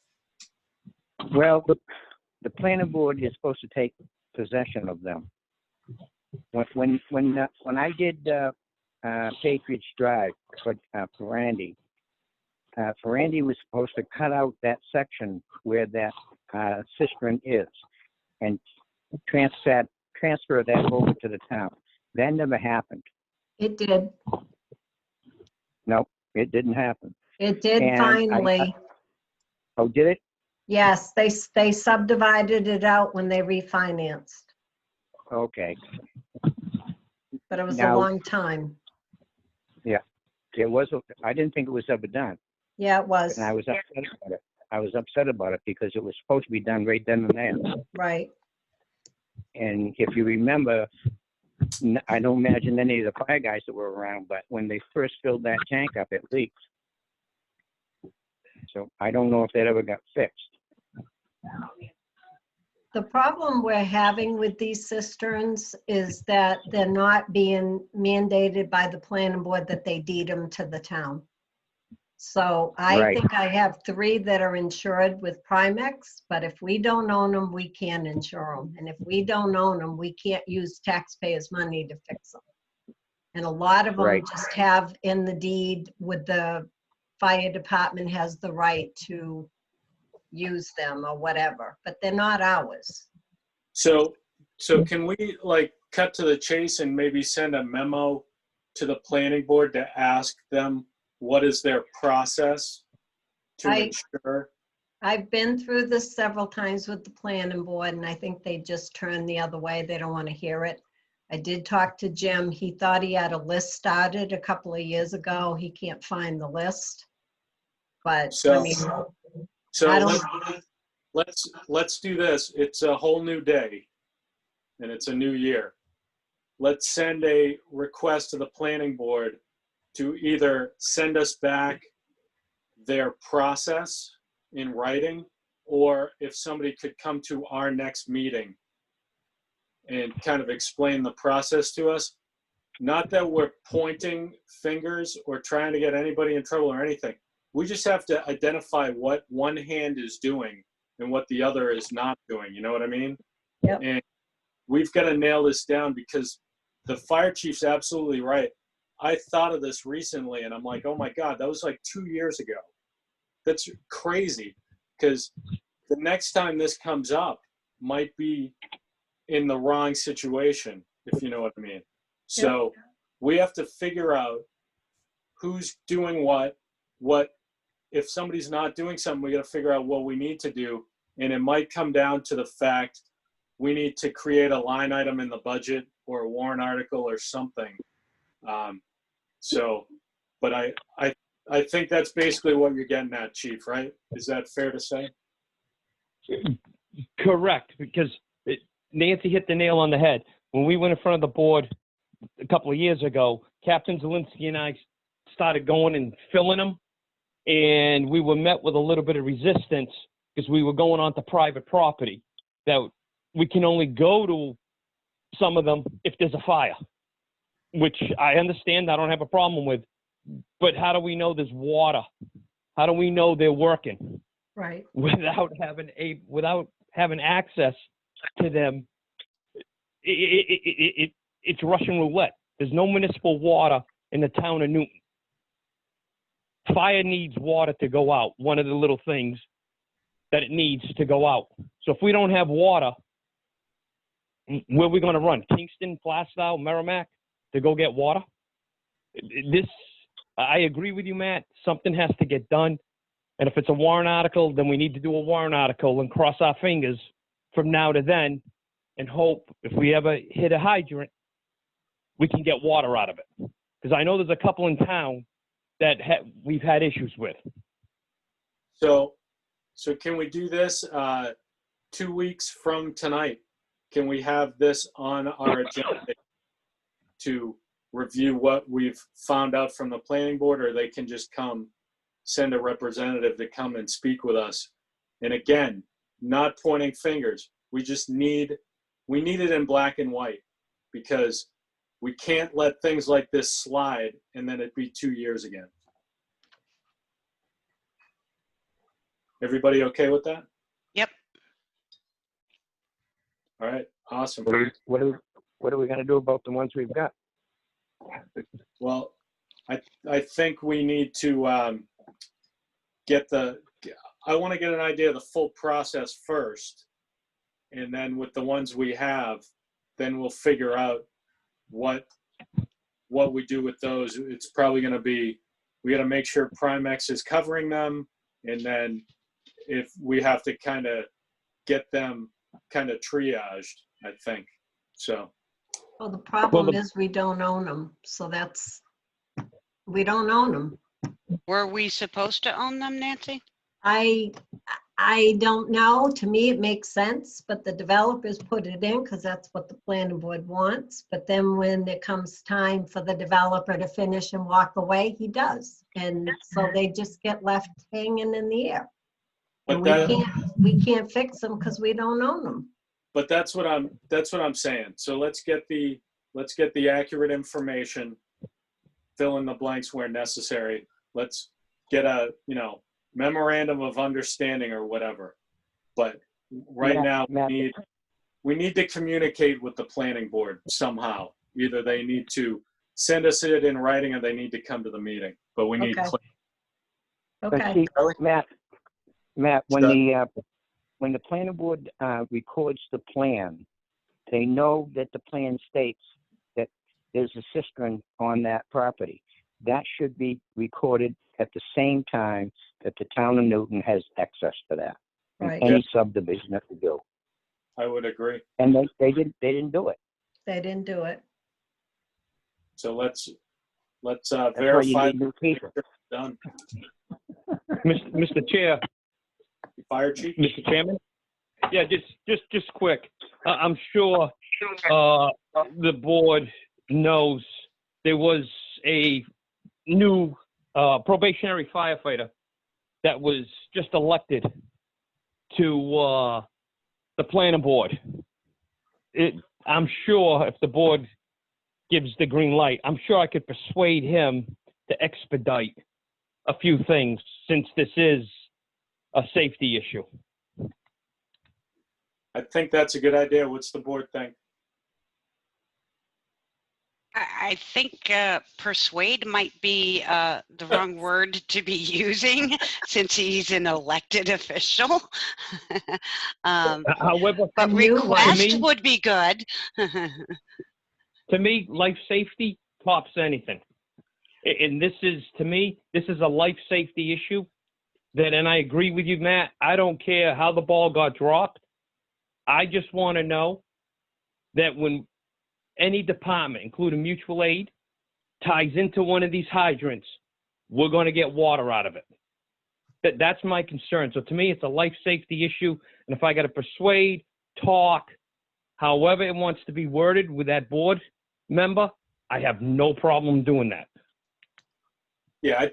Well, the planning board is supposed to take possession of them. When I did Patriots Drive for Randy was supposed to cut out that section where that cistern is and transfer that over to the town. That never happened. It did. No, it didn't happen. It did And finally. Oh, did it? Yes, they subdivided it out when they refinanced, Okay. but it was a Now- long time. Yeah. I didn't think it was ever done. Yeah, it was. And I was upset about it. I was upset about it because it was supposed to be done right then and there. Right. And if you remember, I don't imagine any of the fire guys that were around, but when they first filled that tank up, it leaked. So I don't know if that ever got fixed. The problem we're having with these cisterns is that they're not being mandated by the planning board that they deed them to the town. So I Right. think I have 3 that are insured with Primex, but if we don't own them, we can't insure them. And if we don't own them, we can't use taxpayers' money to fix them. And a lot of them Right. just have in the deed with the fire department has the right to use them or whatever, but they're not ours. So can we like cut to the chase and maybe send a memo to the planning board to ask them what is their process to ensure? I've been through this several times with the planning board, and I think they just turn the other way. They don't want to hear it. I did talk to Jim. He thought he had a list started a couple of years ago. He can't find the list. But I mean, So I don't- let's do this. It's a whole new day and it's a new year. Let's send a request to the planning board to either send us back their process in writing, or if somebody could come to our next meeting and kind of explain the process to us. Not that we're pointing fingers or trying to get anybody in trouble or anything. We just have to identify what one hand is doing and what the other is not doing. You know what I mean? Yep. And we've got to nail this down because the fire chief's absolutely right. I thought of this recently and I'm like, oh my God, that was like 2 years ago. That's crazy because the next time this comes up might be in the wrong situation, if you know what I mean. So we have to figure out who's doing what if somebody's not doing something, we got to figure out what we need to do. And it might come down to the fact we need to create a line item in the budget or a warrant article or something. But I think that's basically what you're getting at, Chief, right? Is that fair to say? Correct, because Nancy hit the nail on the head. When we went in front of the board a couple of years ago, Captain Zielinski and I started going and filling them, and we were met with a little bit of resistance because we were going onto private property that we can only go to some of them if there's a fire, which I understand, I don't have a problem with, but how do we know there's water? How do we know they're working? Right. Without having access to them, it's Russian roulette. There's no municipal water in the town of Newton. Fire needs water to go out. One of the little things that it needs to go out. So if we don't have water, where are we going to run? Kingston, Plastow, Merrimack to go get water? I agree with you, Matt. Something has to get done. And if it's a warrant article, then we need to do a warrant article and cross our fingers from now to then and hope if we ever hit a hydrant, we can get water out of it. Because I know there's a couple in town that we've had issues with. So can we do this 2 weeks from tonight? Can we have this on our agenda to review what we've found out from the planning board, or they can just send a representative to come and speak with us? And again, not pointing fingers. We need it in black and white, because we can't let things like this slide and then it be 2 years again. Everybody okay with that? Yep. All right, awesome. What are we going to do about the ones we've got? Well, I think we need to I want to get an idea of the full process first. And then with the ones we have, then we'll figure out what we do with those. It's probably going to be, we got to make sure Primex is covering them. And then if we have to kind of get them kind of triaged, I think. So. Well, the problem is we don't own them. So we don't own them. Were we supposed to own them, Nancy? I don't know. To me, it makes sense, but the developers put it in because that's what the planning board wants. But then when it comes time for the developer to finish and walk away, he does. And so they just get left hanging in the air. And we can't fix them because we don't own them. But that's what I'm saying. So let's get the accurate information, fill in the blanks where necessary. Let's get a, memorandum of understanding or whatever. But right now we need to communicate with the planning board somehow. Either they need to send us it in writing or they need to come to the meeting, but we need Okay. But Okay. see, Matt, when the planning board records the plan, they know that the plan states that there's a cistern on that property. That should be recorded at the same time that the town of Newton has access to that. Right. Any subdivision that we do. I would agree. And they didn't do it. They didn't do it. So let's That's why you verify need new people. it's done. Mr. Chair, Fire chief? Mr. Chairman? Yeah, just quick. I'm sure the board knows there was a new probationary firefighter that was just elected to the planning board. I'm sure if the board gives the green light, I'm sure I could persuade him to expedite a few things since this is a safety issue. I think that's a good idea. What's the board think? I think persuade might be the wrong word to be using since he's an elected official. However, But request would be good. to me, life safety tops anything. And this is, to me, this is a life safety issue and I agree with you, Matt. I don't care how the ball got dropped. I just want to know that when any department, including mutual aid, ties into one of these hydrants, we're going to get water out of it. That's my concern. So to me, it's a life safety issue. And if I got to persuade, talk, however it wants to be worded with that board member, I have no problem doing that. Yeah,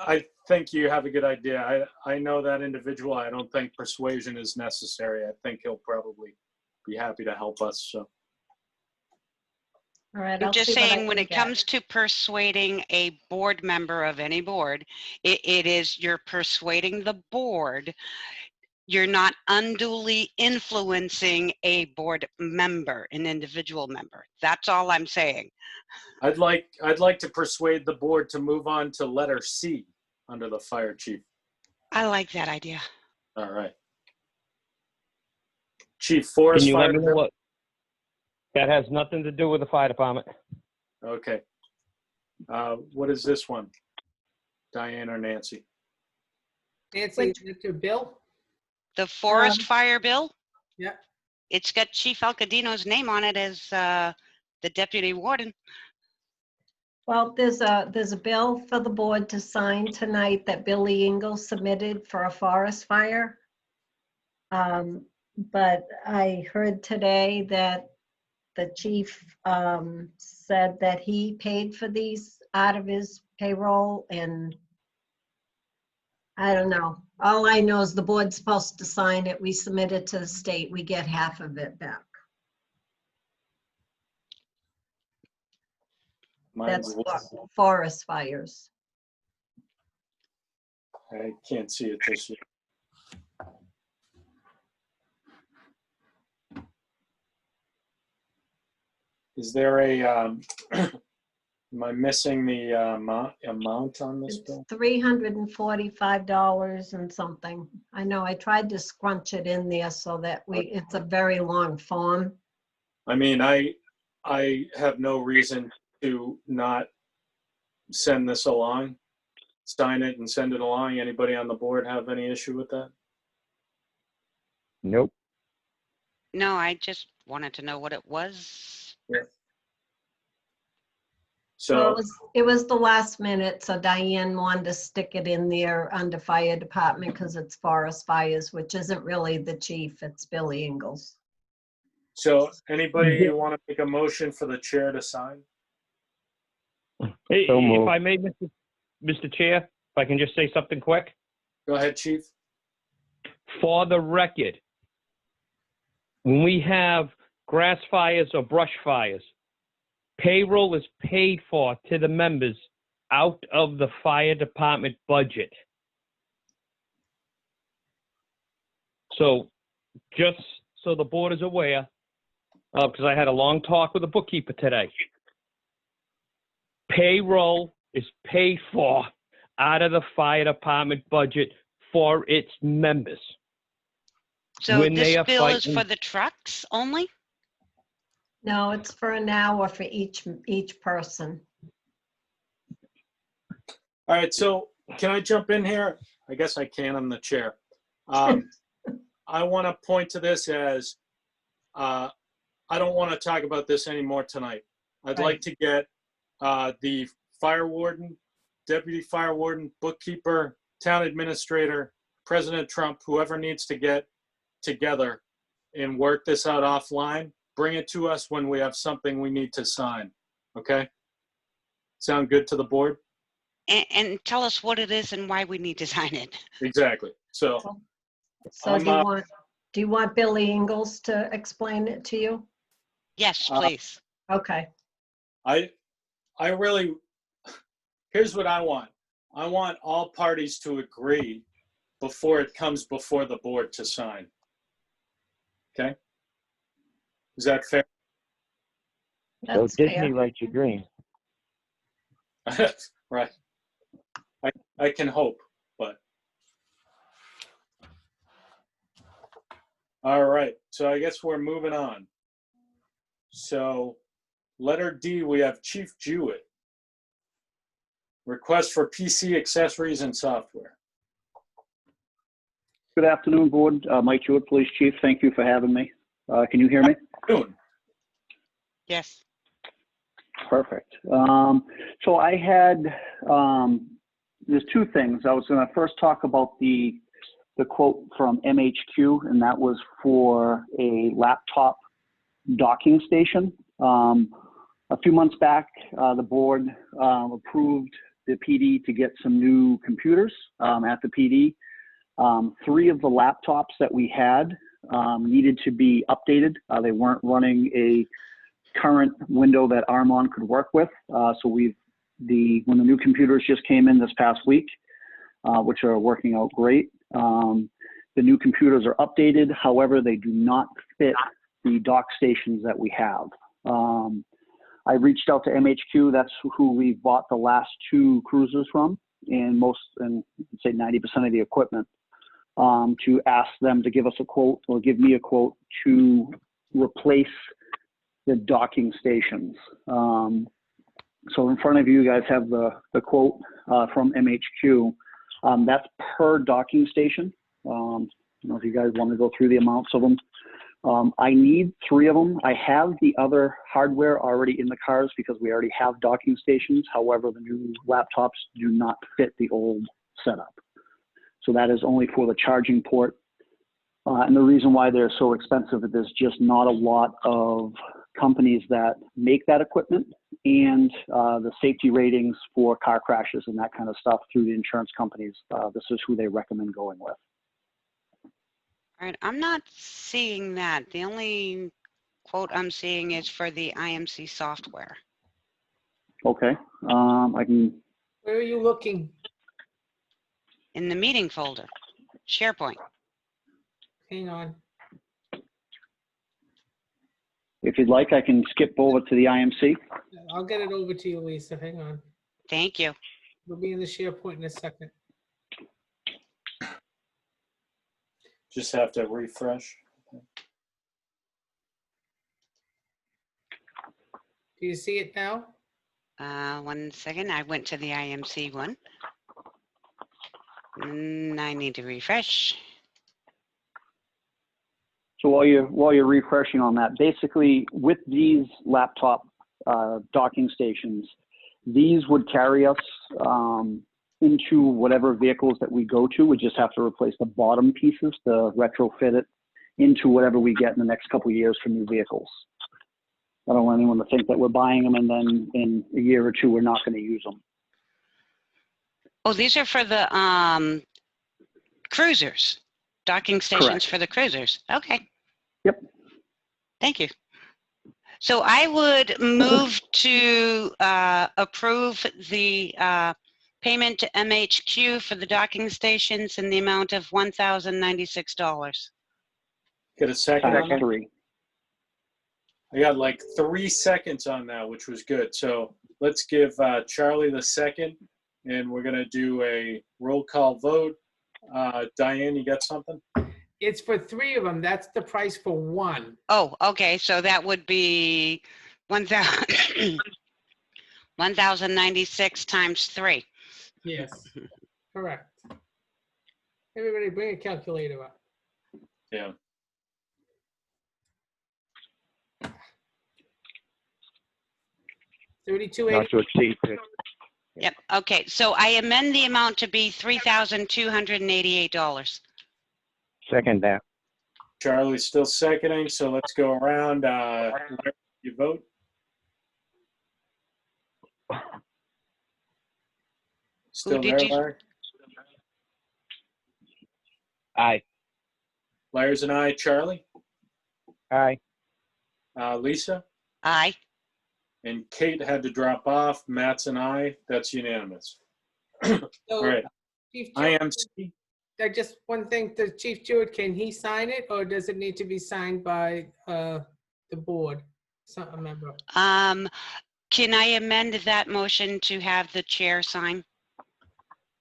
I think you have a good idea. I know that individual. I don't think persuasion is necessary. I think he'll probably be happy to help us. So. All right. I'm I'll just see what I saying when can it get. comes to persuading a board member of any board, it is you're persuading the board. You're not unduly influencing a board member, an individual member. That's all I'm saying. I'd like to persuade the board to move on to letter C under the fire chief. I like that idea. All right. Chief Forest Can you Fire. let me know what? That has nothing to do with the fire department. Okay. What is this one? Diane or Nancy? Nancy, Mr. Bill? The forest fire bill? Yeah. It's got Chief Alcadino's name on it as the deputy warden. Well, there's a bill for the board to sign tonight that Billy Ingalls submitted for a forest fire. But I heard today that the chief said that he paid for these out of his payroll, and I don't know. All I know is the board's supposed to sign it. We submit it to the state. We get half of it back. That's forest fires. I can't see it this year. Is there a, am I missing the amount on this bill? $345 and something. I know I tried to scrunch it in there so that it's a very long form. I mean, I have no reason to not send this along, sign it and send it along. Anybody on the board have any issue with that? Nope. No, I just wanted to know what it was. Yeah. So So it was the last minute, so Diane wanted to stick it in there under fire department because it's forest fires, which isn't really the chief, it's Billy Ingalls. So anybody want to make a motion for the chair to sign? Hey, So if moved. I may, Mr. Chair, if I can just say something quick. Go ahead, chief. For the record, when we have grass fires or brush fires, payroll is paid for to the members out of the fire department budget. So just so the board is aware, because I had a long talk with the bookkeeper today. Payroll is paid for out of the fire department budget for its members. So When they this are bill is fighting- for the trucks only? No, it's for an hour for each person. All right, so can I jump in here? I guess I can, I'm the chair. I want to point to this as, I don't want to talk about this anymore tonight. I'd like to get the fire warden, deputy fire warden, bookkeeper, town administrator, President Trump, whoever needs to get together and work this out offline. Bring it to us when we have something we need to sign, okay? Sound good to the board? And tell us what it is and why we need to sign it. Exactly. So So do you want Billy Ingalls to explain it to you? Yes, please. Okay. I really, here's what I want. I want all parties to agree before it comes before the board to sign. Okay? Is that fair? So That's Disney fair. writes your dream. Right. I can hope, but. All right, so I guess we're moving on. So letter D, we have Chief Jewett. Request for PC accessories and software. Good afternoon, board. Mike Jewett, Police Chief. Thank you for having me. Can you hear me? Good. Yes. Perfect. So I had, there's two things. I was going to first talk about the quote from MHQ, and that was for a laptop docking station. A few months back, the board approved the PD to get some new computers at the PD. 3 of the laptops that we had needed to be updated. They weren't running a current window that Armon could work with. So when the new computers just came in this past week, which are working out great, the new computers are updated. However, they do not fit the dock stations that we have. I reached out to MHQ. That's who we bought the last 2 cruisers from, and say 90% of the equipment, to ask them to give us a quote or give me a quote to replace the docking stations. So in front of you guys have the quote from MHQ. That's per docking station. I don't know if you guys want to go through the amounts of them. I need 3 of them. I have the other hardware already in the cars because we already have docking stations. However, the new laptops do not fit the old setup. So that is only for the charging port. And the reason why they're so expensive is there's just not a lot of companies that make that equipment, and the safety ratings for car crashes and that kind of stuff through the insurance companies. This is who they recommend going with. All right, I'm not seeing that. The only quote I'm seeing is for the IMC software. Okay, I can. Where are you looking? In the meeting folder, SharePoint. Hang on. If you'd like, I can skip over to the IMC. I'll get it over to you, Lisa. Hang on. Thank you. We'll be in the SharePoint in a second. Just have to refresh. Do you see it now? 1 second, I went to the IMC one. I need to refresh. So while you're refreshing on that, basically with these laptop docking stations, these would carry us into whatever vehicles that we go to. We just have to replace the bottom pieces to retrofit it into whatever we get in the next couple of years for new vehicles. I don't want anyone to think that we're buying them and then in a year or 2 we're not going to use them. Oh, these are for the cruisers, docking stations Correct. for the cruisers. Okay. Yep. Thank you. So I would move to approve the payment to MHQ for the docking stations in the amount of $1,096. Get a second on that? Three. I got like 3 seconds on that, which was good. So let's give Charlie the second, and we're gonna do a roll call vote. Diane, you got something? It's for 3 of them. That's the price for 1. Oh, okay. So that would be 1,096 times 3. Yes, correct. Everybody bring a calculator up. Yeah. Not to exceed. Yep. Okay. So I amend the amount to be $3,288. Second that. Charlie's still seconding, so let's go around. You vote? Still did there, you- Larry? Aye. Larry's an aye. Charlie? Aye. Lisa? Aye. And Kate had to drop off. Matt's an aye. That's unanimous. So, All right. Chief IMC. just one thing, the Chief Jewett, can he sign it, or does it need to be signed by the board, a member? Can I amend that motion to have the chair sign?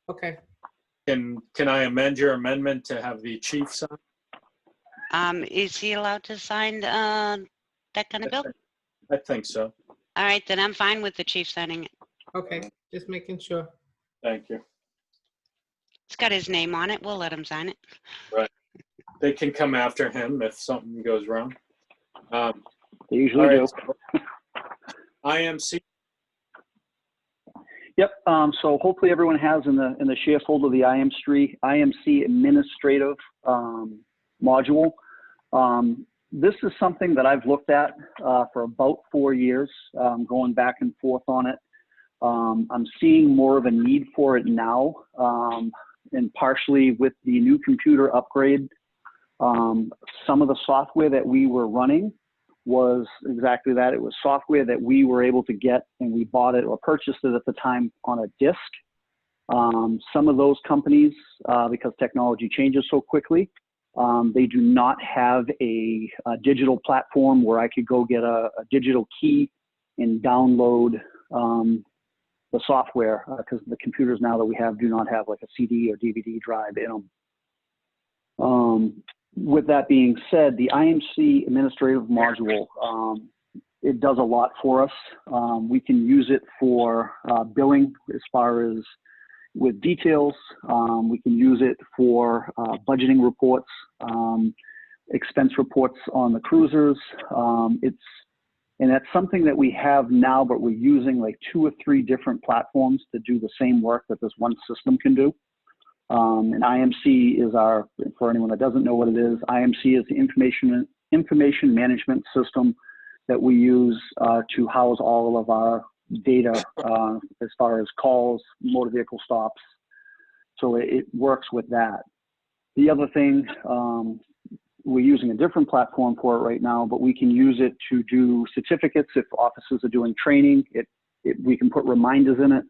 Okay. Can I amend your amendment to have the chief sign? Is he allowed to sign that kind of bill? I think so. All right, then I'm fine with the chief signing it. Okay, just making sure. Thank you. It's got his name on it. We'll let him sign it. Right. They can come after him if something goes wrong. They usually all right, do. so IMC. Yep. So hopefully everyone has in the share folder the IMC administrative module. This is something that I've looked at for about 4 years, going back and forth on it. I'm seeing more of a need for it now, and partially with the new computer upgrade. Some of the software that we were running was exactly that. It was software that we were able to get, and we bought it or purchased it at the time on a disk. Some of those companies, because technology changes so quickly, they do not have a digital platform where I could go get a digital key and download the software, because the computers now that we have do not have like a CD or DVD drive in them. With that being said, the IMC administrative module, it does a lot for us. We can use it for billing as far as with details. We can use it for budgeting reports, expense reports on the cruisers. And that's something that we have now, but we're using like 2 or 3 different platforms to do the same work that this one system can do. And IMC is for anyone that doesn't know what it is, IMC is the information management system that we use to house all of our data as far as calls, motor vehicle stops. So it works with that. The other thing, we're using a different platform for it right now, but we can use it to do certificates if officers are doing training. We can put reminders in it.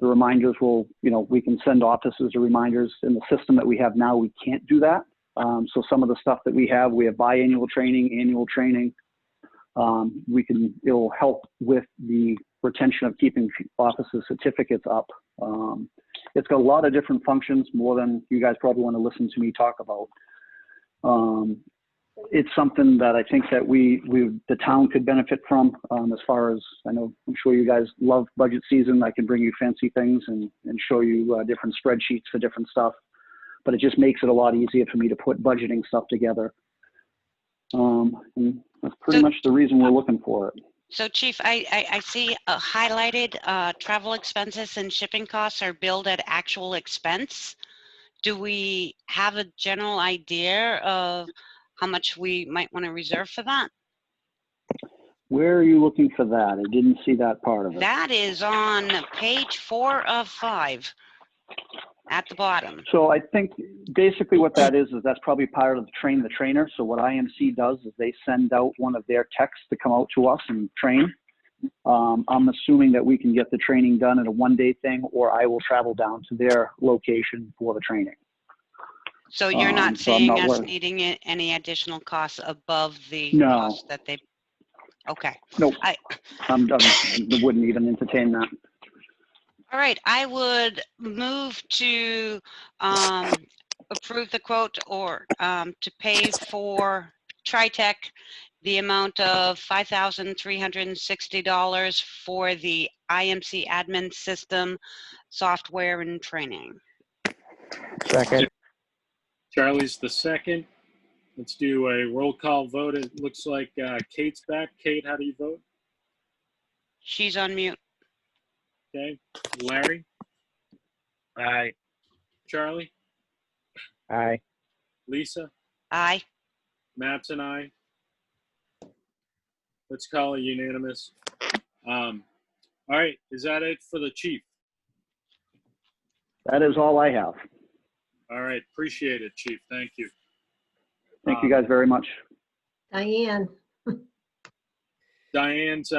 The reminders will, we can send officers the reminders. In the system that we have now, we can't do that. So some of the stuff that we have biannual training, annual training. It'll help with the retention of keeping officers' certificates up. It's got a lot of different functions, more than you guys probably want to listen to me talk about. It's something that I think that the town could benefit from, as far as, I'm sure you guys love budget season. I can bring you fancy things and show you different spreadsheets for different stuff, but it just makes it a lot easier for me to put budgeting stuff together. And that's pretty much the reason we're looking for it. So Chief, I see highlighted travel expenses and shipping costs are billed at actual expense. Do we have a general idea of how much we might want to reserve for that? Where are you looking for that? I didn't see that part of it. That is on page 4 of 5. at the bottom. So I think basically what that is that's probably part of the train the trainer. So what IMC does is they send out one of their techs to come out to us and train. I'm assuming that we can get the training done in a one-day thing, or I will travel down to their location for the training. So you're not so I'm seeing not us worried. needing any additional costs above the No. costs that they, okay. Nope. I wouldn't even entertain that. All right, I would move to approve the quote or to pay for TriTech the amount of $5,360 for the IMC admin system, software, and training. Second. Charlie's the second. Let's do a roll call vote. It looks like Kate's back. Kate, how do you vote? She's on mute. Okay. Larry? Aye. Charlie? Aye. Lisa? Aye. Matt's and I. Let's call it unanimous. All right, is that it for the chief? That is all I have. All right, appreciate it, chief. Thank you. Thank you guys very much. Diane. Diane's,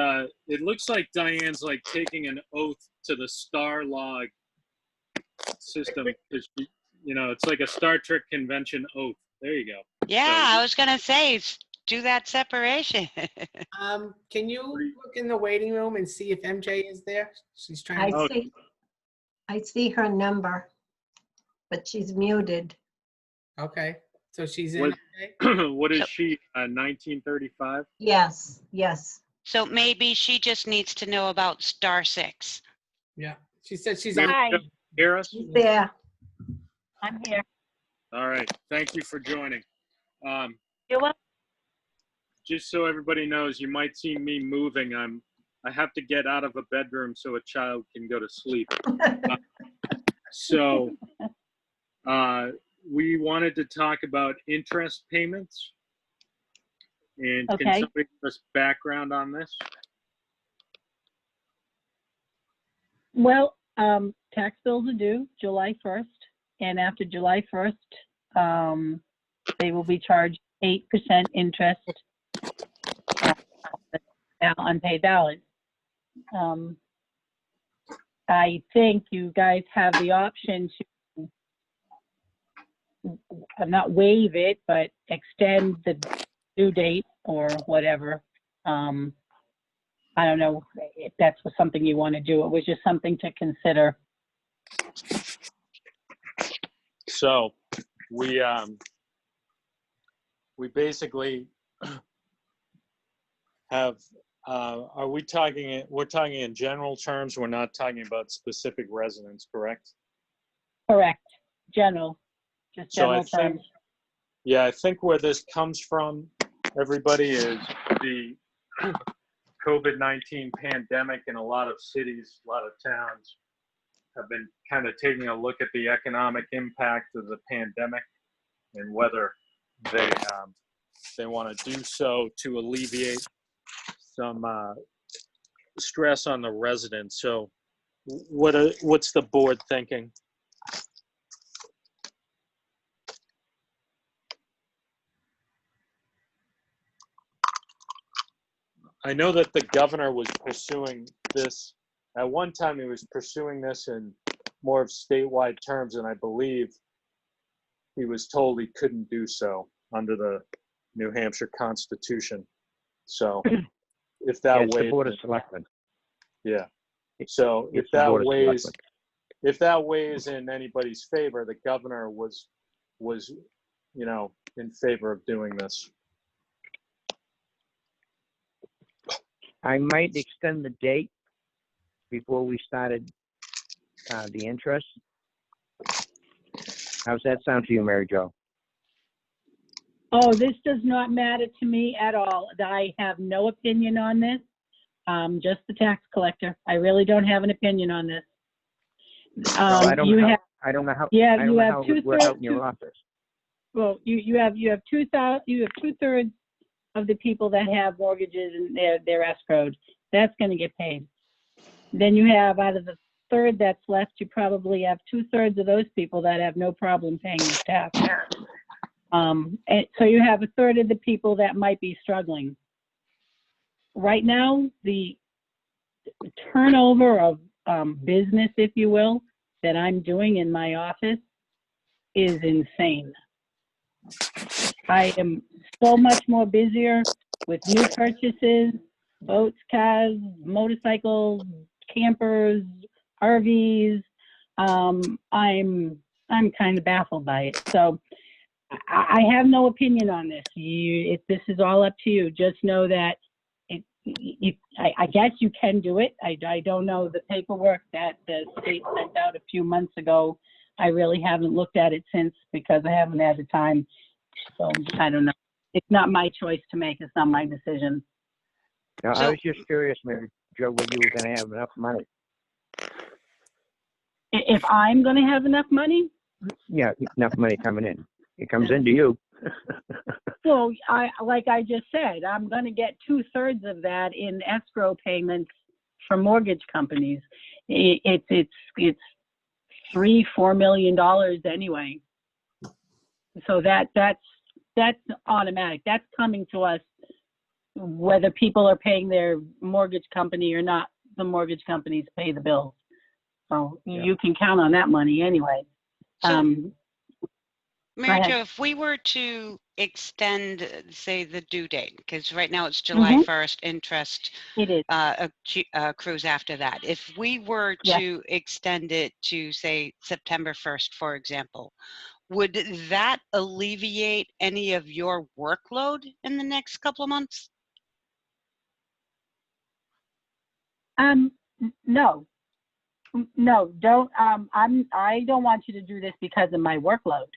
it looks like Diane's like taking an oath to the star log system. You know, it's like a Star Trek convention oath. There you go. Yeah, So, I was gonna say, do that separation. Can you look in the waiting room and see if MJ is there? She's trying to. I see her number, but she's muted. Okay, so she's in. what is she, 1935? Yes, yes. So maybe she just needs to know about Star 6. Yeah, she said she's Ma'am, on. can you hear us? She's there. I'm here. All right, thank you for joining. You're welcome. Just so everybody knows, you might see me moving. I have to get out of a bedroom so a child can go to sleep. So we wanted to talk about interest payments. And can Okay. somebody give us background on this? Well, tax bills are due July 1st, and after July 1st, they will be charged 8% interest on unpaid balance. I think you guys have the option to not waive it, but extend the due date or whatever. I don't know if that's something you want to do. It was just something to consider. So we basically have, are we talking, we're talking in general terms, we're not talking about specific residents, correct? Correct. General, just So I general think, terms. yeah, I think where this comes from, everybody, is the COVID-19 pandemic in a lot of cities, a lot of towns have been kind of taking a look at the economic impact of the pandemic and whether they want to do so to alleviate some stress on the residents. So what's the board thinking? I know that the governor was pursuing this. At one time, he was pursuing this in more of statewide terms, and I believe he was told he couldn't do so under the New Hampshire Constitution. So if that It's the weighs, Board of Selectmen. yeah. So if It's the Board of that weighs in anybody's favor, the governor was, you know, in favor of doing this. I might extend the date before we started the interest. How's that sound to you, Mary Jo? Oh, this does not matter to me at all. I have no opinion on this. Just the tax collector. I really don't have an opinion on this. Well, I don't know how it would work out in your office. Well, you have two-thirds of the people that have mortgages and they're escrowed. That's going to get paid. Then you have out of the third that's left, you probably have 2/3 of those people that have no problem paying the tax. And so you have 1/3 of the people that might be struggling. Right now, the turnover of business, if you will, that I'm doing in my office is insane. I am so much more busier with new purchases, boats, cars, motorcycles, campers, RVs. I'm kind of baffled by it. So I have no opinion on this. This is all up to you. Just know that I guess you can do it. I don't know the paperwork that the state sent out a few months ago. I really haven't looked at it since because I haven't had the time. So I don't know. It's not my choice to make. It's not my decision. No, I was just curious, Mary Jo, whether you were going to have enough money. If I'm going to have enough money? Yeah, enough money coming in. It comes into you. Well, like I just said, I'm going to get 2/3 of that in escrow payments from mortgage companies. It's $3-4 million anyway. So that's automatic. That's coming to us, whether people are paying their mortgage company or not. The mortgage companies pay the bills, so you can count on that money anyway. So, Mary Jo, if we were to extend, say, the due date, because right now it's July 1st, interest accrues after that. If we were to extend it to, say, September 1st, for example, would that alleviate any of your workload in the next couple of months? No, don't. I don't want you to do this because of my workload.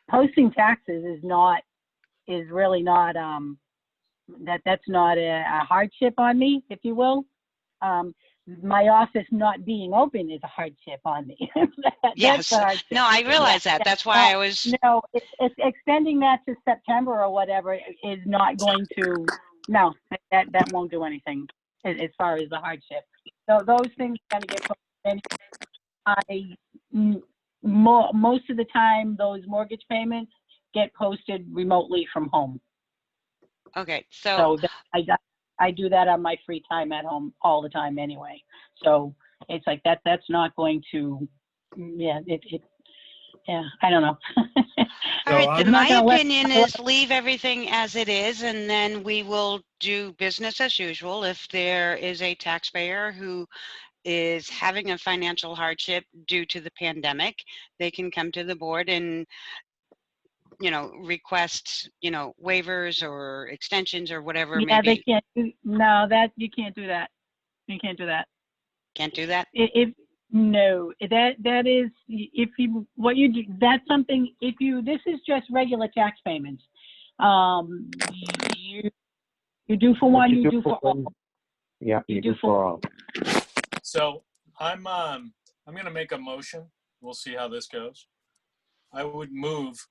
Posting taxes is really not, that's not a hardship on me, if you will. My office not being open is a hardship on me. Yes. No, I realize that. That's why I was. No, it's extending that to September or whatever is not going to. No, that won't do anything as far as the hardship. So those things are going to get posted. Most of the time, those mortgage payments get posted remotely from home. Okay, so I do that on my free time at home all the time anyway. So it's like that. That's not going to. Yeah, yeah, I don't know. All right, then my opinion is leave everything as it is, and then we will do business as usual. If there is a taxpayer who is having a financial hardship due to the pandemic, they can come to the board and, request, waivers or extensions or whatever it may be. They can't do, no, you can't do that. You can't do that. Can't do that? No, that is, if you, what you do, that's something, this is just regular tax payments. You do for one, you do for all. Yeah, you do for all. So I'm going to make a motion. We'll see how this goes. I would move,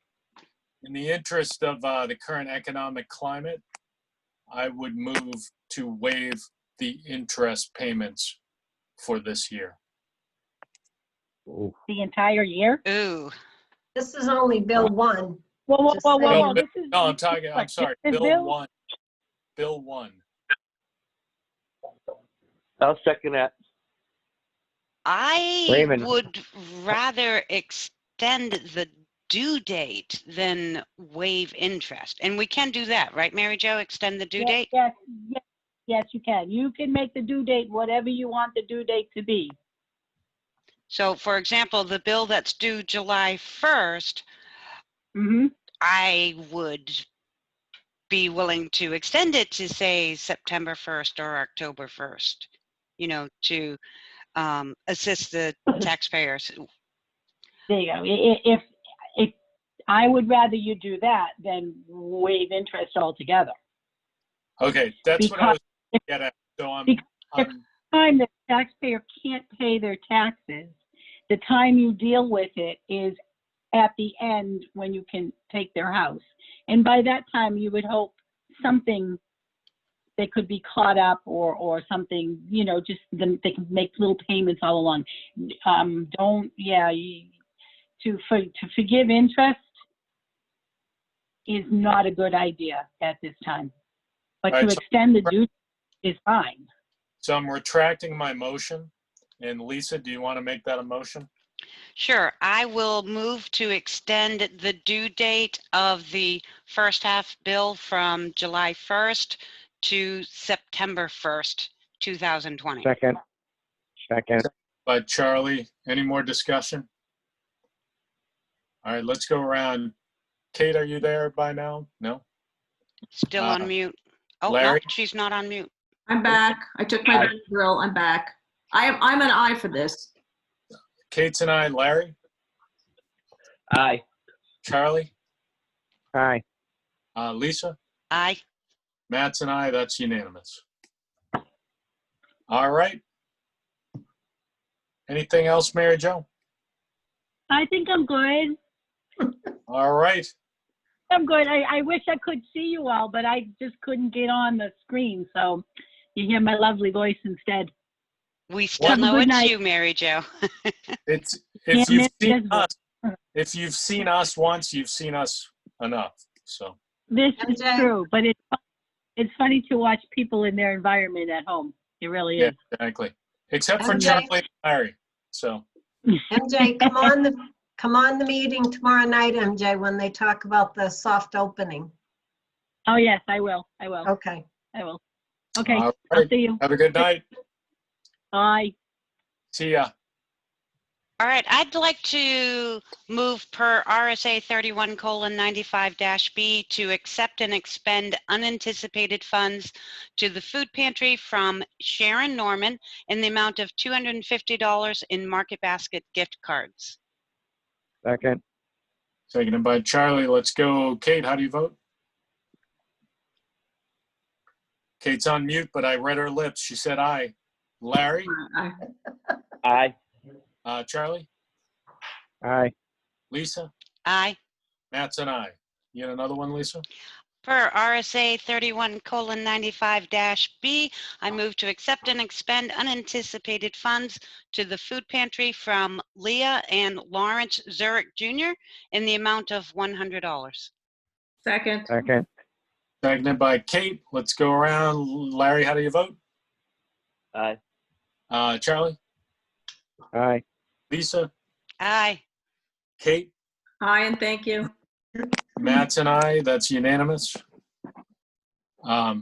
in the interest of the current economic climate, I would move to waive the interest payments for this year. Ooh. The entire year? Ooh. This is only Bill 1. Whoa. No, This is, I'm talking, I'm sorry, Bill 1. Bill 1. I'll second that. I would rather extend the due date than waive interest. And we can do that, right, Mary Jo? Extend the due date? Yes, you can. You can make the due date whatever you want the due date to be. So, for example, the bill that's due July 1st, I would be willing to extend it to, say, September 1st or October 1st, to assist the taxpayers. There you go. If I would rather you do that than waive interest altogether. Okay, that's what I was getting at. So the time the taxpayer can't pay their taxes, the time you deal with it is at the end when you can take their house. And by that time, you would hope something they could be caught up or something, you know, just they can make little payments all along. To forgive interest is not a good idea at this time. But All right, to so- extend the due is fine. So I'm retracting my motion. And Lisa, do you want to make that a motion? Sure, I will move to extend the due date of the first half bill from July 1st to September 1st, 2020. Second. By Charlie, any more discussion? All right, let's go around. Kate, are you there by now? No? Still on mute. Oh, Larry? no, she's not on mute. I'm back. I took my drill. I'm back. I'm an aye for this. Kate's and I. Larry? Aye. Charlie? Aye. Lisa? Aye. Matt's and I. That's unanimous. All right. Anything else, Mary Jo? I think I'm good. All right. I'm good. I wish I could see you all, but I just couldn't get on the screen. So you hear my lovely voice instead. We still Have a know good it's night. you, Mary Jo. If you've seen us once, you've seen us enough. So This is true, but it's funny to watch people in their environment at home. It really yeah, is. exactly. Except for MJ. Charlie and Larry. So MJ, come on the meeting tomorrow night, MJ, when they talk about the soft opening. Oh yes, I will. I will. Okay. I will. Okay. all I'll right. see you. Have a good night. Bye. See ya. All right, I'd like to move per RSA 31:95-B to accept and expend unanticipated funds to the food pantry from Sharon Norman in the amount of $250 in Market Basket gift cards. Second. Seconded by Charlie. Let's go. Kate, how do you vote? Kate's on mute, but I read her lips. She said aye. Larry? Aye. Charlie? Aye. Lisa? Aye. Matt's an aye. You got another one, Lisa? Per RSA 31:95-B, I move to accept and expend unanticipated funds to the food pantry from Leah and Lawrence Zurich Jr. in the amount of $100. Second. Second. Seconded by Kate. Let's go around. Larry, how do you vote? Aye. Charlie? Aye. Lisa? Aye. Kate? Aye, and thank you. Matt's and I. That's unanimous. All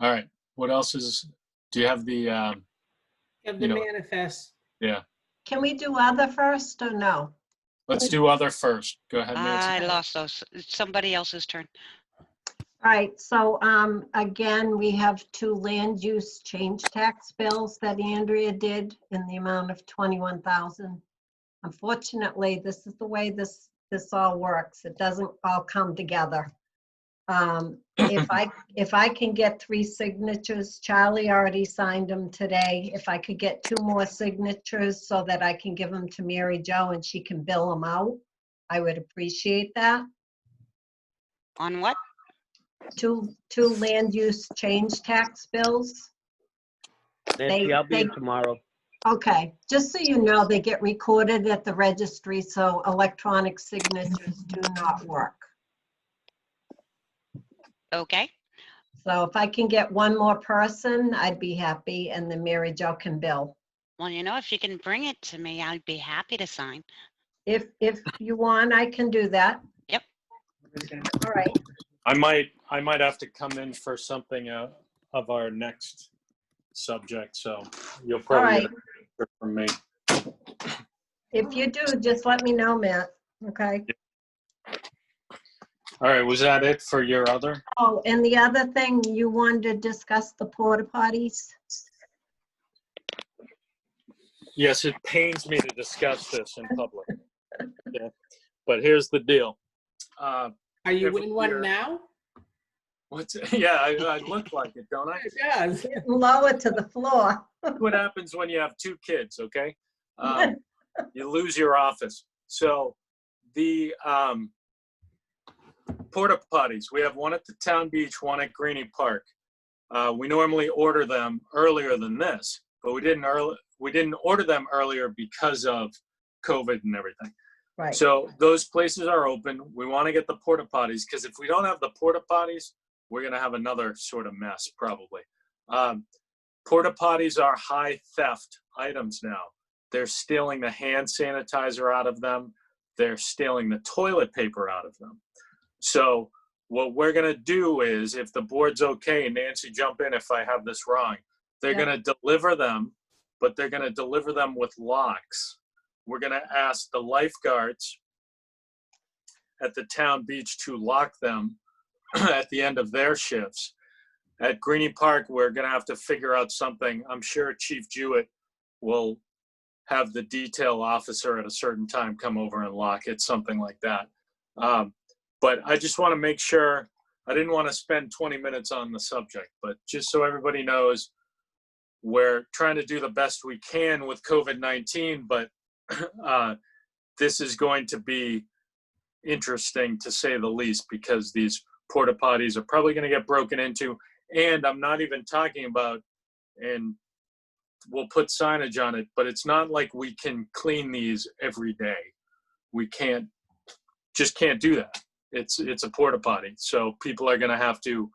right. What else is? Do you have the? Of the manifest. Yeah. Can we do other first or no? Let's do other first. Go ahead, Nancy. I lost those. It's somebody else's turn. All right, so again, we have 2 land use change tax bills that Andrea did in the amount of $21,000. Unfortunately, this is the way this all works. It doesn't all come together. If I can get 3 signatures, Charlie already signed them today. If I could get 2 more signatures so that I can give them to Mary Jo and she can bill them out, I would appreciate that. On what? Two land use change tax bills. Nancy, I'll be in tomorrow. Okay, just so you know, they get recorded at the registry, so electronic signatures do not work. Okay. So if I can get 1 more person, I'd be happy, and then Mary Jo can bill. Well, you know, if you can bring it to me, I'd be happy to sign. If you want, I can do that. Yep. All right. I might have to come in for something of our next subject, so you'll probably get a picture from me. If you do, just let me know, Matt. Okay. All right, was that it for your other? Oh, and the other thing, you wanted to discuss the porta potties? Yes, it pains me to discuss this in public. Yeah. But here's the deal. Are you in one now? What's? Yeah, I look like it, don't I? It does. Lower to the floor. What happens when you have 2 kids, okay? You lose your office. So the porta potties, we have one at the Town Beach, one at Greenie Park. we normally order them earlier than this, but we didn't order them earlier because of COVID and everything. Right. So those places are open. We want to get the porta potties, because if we don't have the porta potties, we're going to have another sort of mess probably. Porta potties are high theft items now. They're stealing the hand sanitizer out of them. They're stealing the toilet paper out of them. So what we're going to do is, if the board's okay, Nancy, jump in if I have this wrong, they're going to deliver them, but they're going to deliver them with locks. We're going to ask the lifeguards at the town beach to lock them at the end of their shifts. At Greenie Park, we're going to have to figure out something. I'm sure Chief Jewett will have the detail officer at a certain time come over and lock it, something like that. But I just want to make sure, I didn't want to spend 20 minutes on the subject, but just so everybody knows, we're trying to do the best we can with COVID-19, but this is going to be interesting to say the least, because these porta potties are probably going to get broken into. And I'm not even talking about, and we'll put signage on it, but it's not like we can clean these every day. We just can't do that. It's a porta potty. So people are going to have to,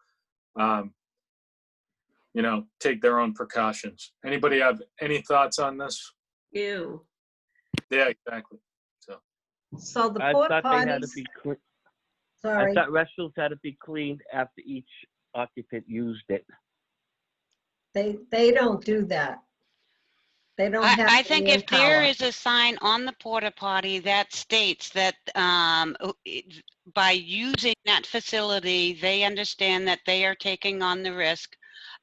take their own precautions. Anybody have any thoughts on this? Ew. Yeah, exactly. So the I porta thought they had to potties, be clean. I sorry, thought restrooms had to be cleaned after each occupant used it. they don't do that. They don't have I the think if there manpower. is a sign on the porta potty that states that by using that facility, they understand that they are taking on the risk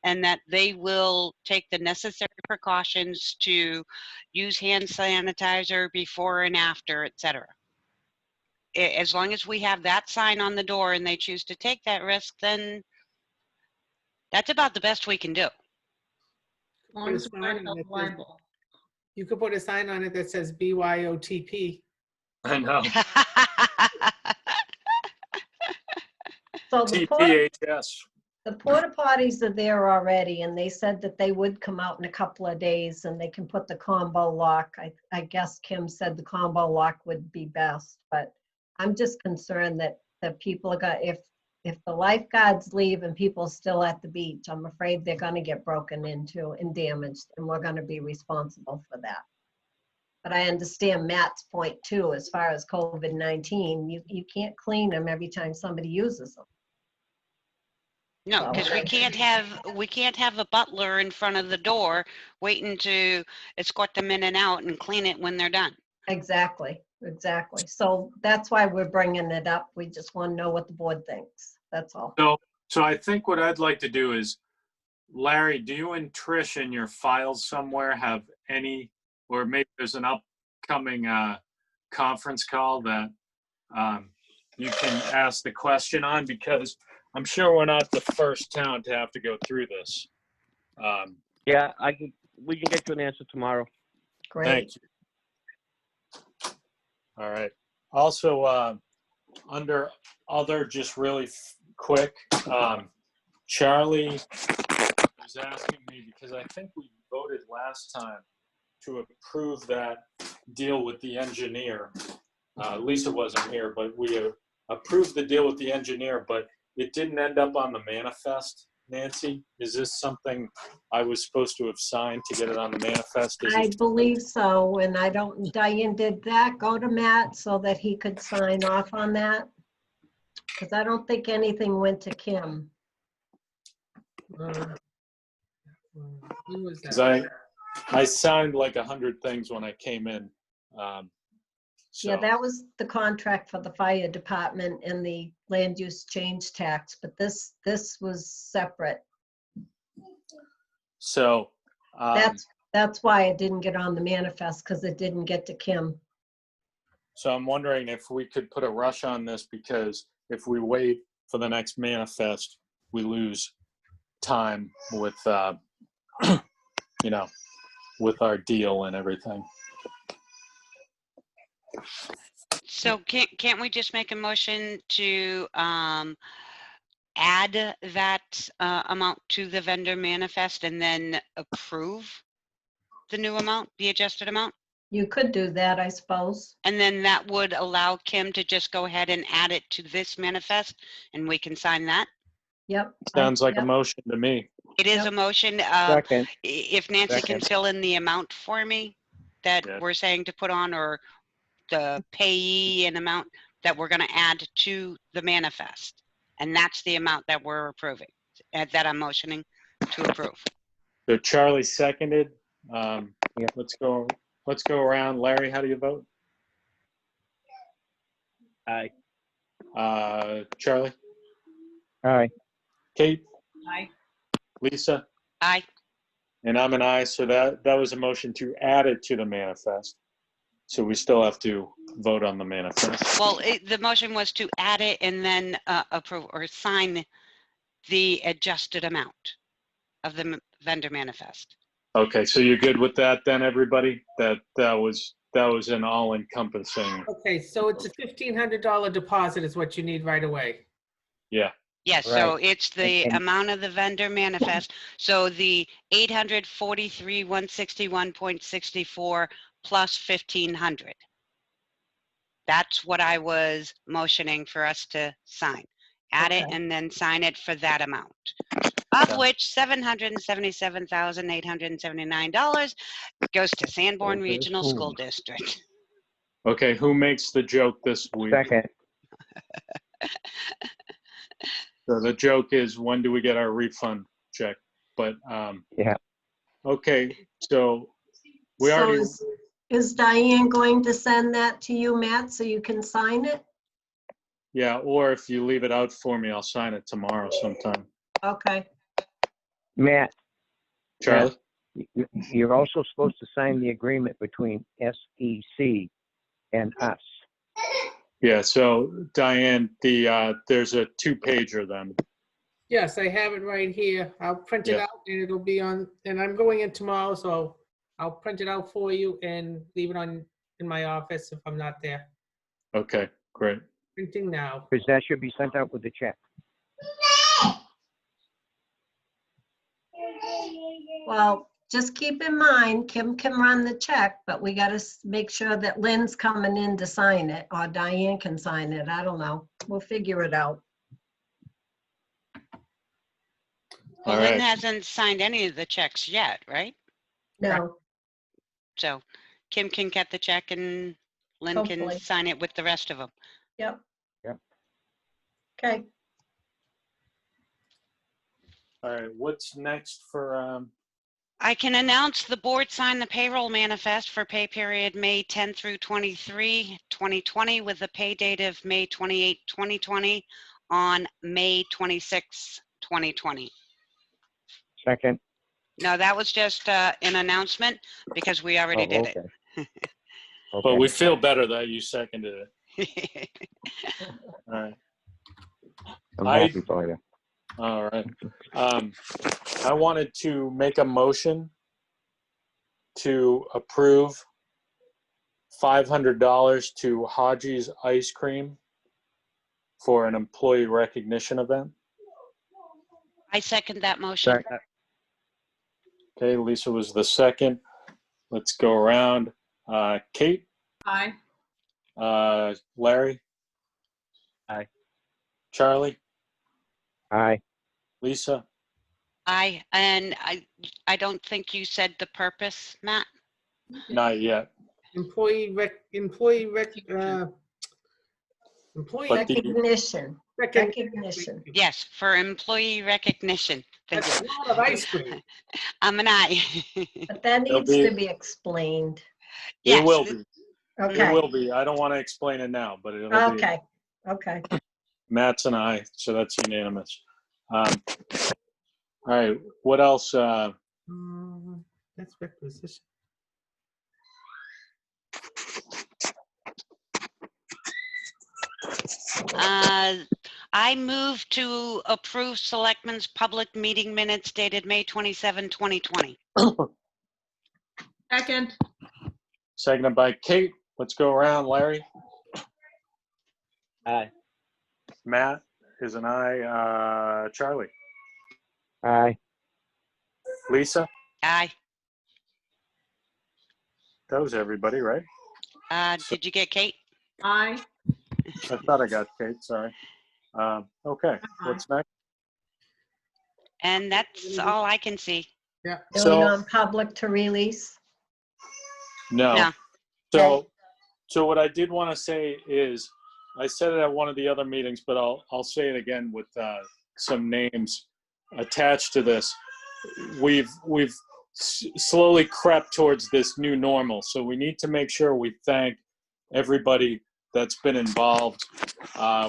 and that they will take the necessary precautions to use hand sanitizer before and after, etc. As long as we have that sign on the door and they choose to take that risk, then that's about the best we can do. As long as we aren't held liable. You could put a sign on it that says BYOTP. I know. So TPHS. the porta potties are there already, and they said that they would come out in a couple of days and they can put the combo lock. I guess Kim said the combo lock would be best, but I'm just concerned that people are if the lifeguards leave and people are still at the beach, I'm afraid they're going to get broken into and damaged, and we're going to be responsible for that. But I understand Matt's point too, as far as COVID-19, you can't clean them every time somebody uses them. No, because we can't have a butler in front of the door waiting to escort them in and out and clean it when they're done. Exactly. So that's why we're bringing it up. We just want to know what the board thinks. That's all. So I think what I'd like to do is, Larry, do you and Trish in your files somewhere have any, or maybe there's an upcoming conference call that you can ask the question on, because I'm sure we're not the first town to have to go through this. Yeah, we can get you an answer tomorrow. Great. Thank you. All right. Also, under other, just really quick, Charlie was asking me, because I think we voted last time to approve that deal with the engineer. Lisa wasn't here, but we approved the deal with the engineer, but it didn't end up on the manifest. Nancy, is this something I was supposed to have signed to get it on the manifest? I believe so, and Diane, did that go to Matt so that he could sign off on that? Because I don't think anything went to Kim. Because I signed like 100 things when I came in. Yeah, that was the contract for the fire department and the land use change tax, but this was separate. So that's why it didn't get on the manifest, because it didn't get to Kim. So I'm wondering if we could put a rush on this, because if we wait for the next manifest, we lose time with, with our deal and everything. So can't we just make a motion to add that amount to the vendor manifest and then approve the new amount, the adjusted amount? You could do that, I suppose. And then that would allow Kim to just go ahead and add it to this manifest and we can sign that? Yep. Sounds like a Yep. motion to me. It is Yep. a motion. Second. If Nancy can Second. fill in the amount for me that Yeah. we're saying to put on, or the payee and amount that we're gonna add to the manifest. And that's the amount that we're approving, that I'm motioning to approve. So Charlie seconded. Yeah. Let's go around. Larry, how do you vote? Aye. Charlie? Aye. Kate? Aye. Lisa? Aye. And I'm an aye, so that was a motion to add it to the manifest. So we still have to vote on the manifest. Well, the motion was to add it and then approve or sign the adjusted amount of the vendor manifest. Okay, so you're good with that then, everybody? That was an all-encompassing, Okay, so it's a $1,500 deposit is what you need right away. yeah. Yes, so Right. it's the And- amount of the vendor manifest. So the 843,161.64 plus 1,500. That's what I was motioning for us to sign. Add it Okay. and then sign it for that amount. Of Okay. which $777,879 goes to Sanborn Goes to the Regional School schools. District. Okay, who makes the joke this week? Second. So the joke is, when do we get our refund check? But, Yeah. okay, so we So already, is Diane going to send that to you, Matt, so you can sign it? yeah, or if you leave it out for me, I'll sign it tomorrow sometime. Okay. Matt, Charlie? you're also supposed to sign the agreement between SEC and us. Yeah, so Diane, there's a 2-pager then. Yes, I have it right here. I'll print it Yeah. out and it'll be on, and I'm going in tomorrow, so I'll print it out for you and leave it on in my office if I'm not there. Okay, great. Printing now. Because that should be sent out with the check. Well, just keep in mind, Kim can run the check, but we got to make sure that Lynn's coming in to sign it, or Diane can sign it. I don't know. We'll figure it out. Well, All Lynn right. hasn't signed any of the checks yet, right? No, So Kim can get the check and Lynn Hopefully. can sign it with the rest of them. yep. Yep. Okay. All right, what's next for, I can announce the board signed the payroll manifest for pay period May 10 through 23, 2020, with the pay date of May 28, 2020 on May 26, 2020. Second. No, that was just an announcement because we already did okay. but Okay. we feel better that you seconded it. it. All right. I'm I- happy for you. All right. I wanted to make a motion to approve $500 to Haji's Ice Cream for an employee recognition event. I second that motion. Second. Okay, Lisa was the second. Let's go around. Kate? Aye. Larry? Aye. Charlie? Aye. Lisa? And I don't think you said the purpose, Matt. Not yet. Employee But the- Recognition. Recognition. Yes, for employee recognition. Thank That's you. a lot of ice cream. I'm an aye. But that It'll needs be- to be explained. It Yes, will be. It Okay. will be. I don't want to explain it now, but it'll be. Okay. Okay. Matt's and I, so that's unanimous. All right, what else? That's requisition. I move to approve Selectmen's public meeting minutes dated May 27, 2020. Second. Seconded by Kate. Let's go around. Larry? Aye. Matt? is an aye. Charlie? Aye. Lisa? Aye. That was everybody, right? Did you get Kate? Aye. I thought I got Kate, sorry. Okay, what's next? And that's all I can see. Yeah. No So, non-public to release. no. No. So what I did want to say is, I said it at one of the other meetings, but I'll say it again with some names attached to this. We've slowly crept towards this new normal, so we need to make sure we thank everybody that's been involved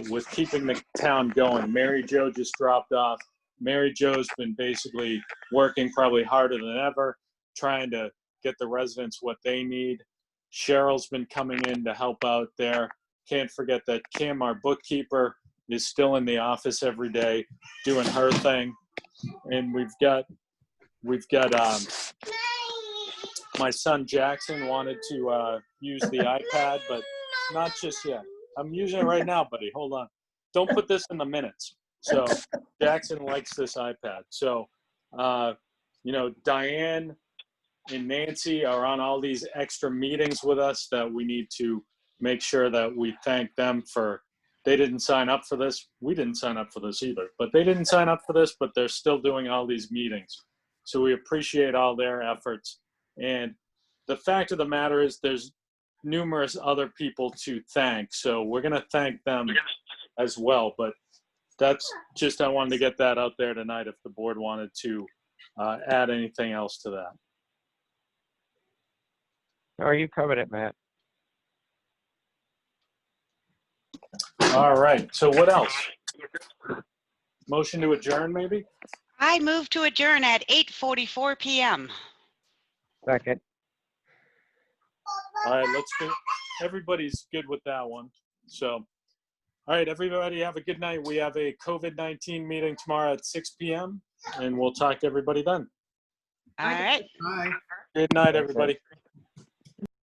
with keeping the town going. Mary Jo just dropped off. Mary Jo's been basically working probably harder than ever, trying to get the residents what they need. Cheryl's been coming in to help out there. Can't forget that Kim, our bookkeeper, is still in the office every day doing her thing. And we've got my son Jackson wanted to use the iPad, but not just yet. I'm using it right now, buddy. Hold on. Don't put this in the minutes. So Jackson likes this iPad. So, Diane and Nancy are on all these extra meetings with us that we need to make sure that we thank them for. They didn't sign up for this. We didn't sign up for this either, but they didn't sign up for this, but they're still doing all these meetings. So we appreciate all their efforts. And the fact of the matter is there's numerous other people to thank. So we're going to thank them as well. But that's just, I wanted to get that out there tonight if the board wanted to add anything else to that. Oh, you covered it, Matt. All right. So what else? Motion to adjourn, maybe? I move to adjourn at 8:44 p.m. Second. All right, let's go. Everybody's good with that one. So, all right, everybody have a good night. We have a COVID-19 meeting tomorrow at 6 p.m. and we'll talk to everybody then. All right. Bye. Good night, everybody.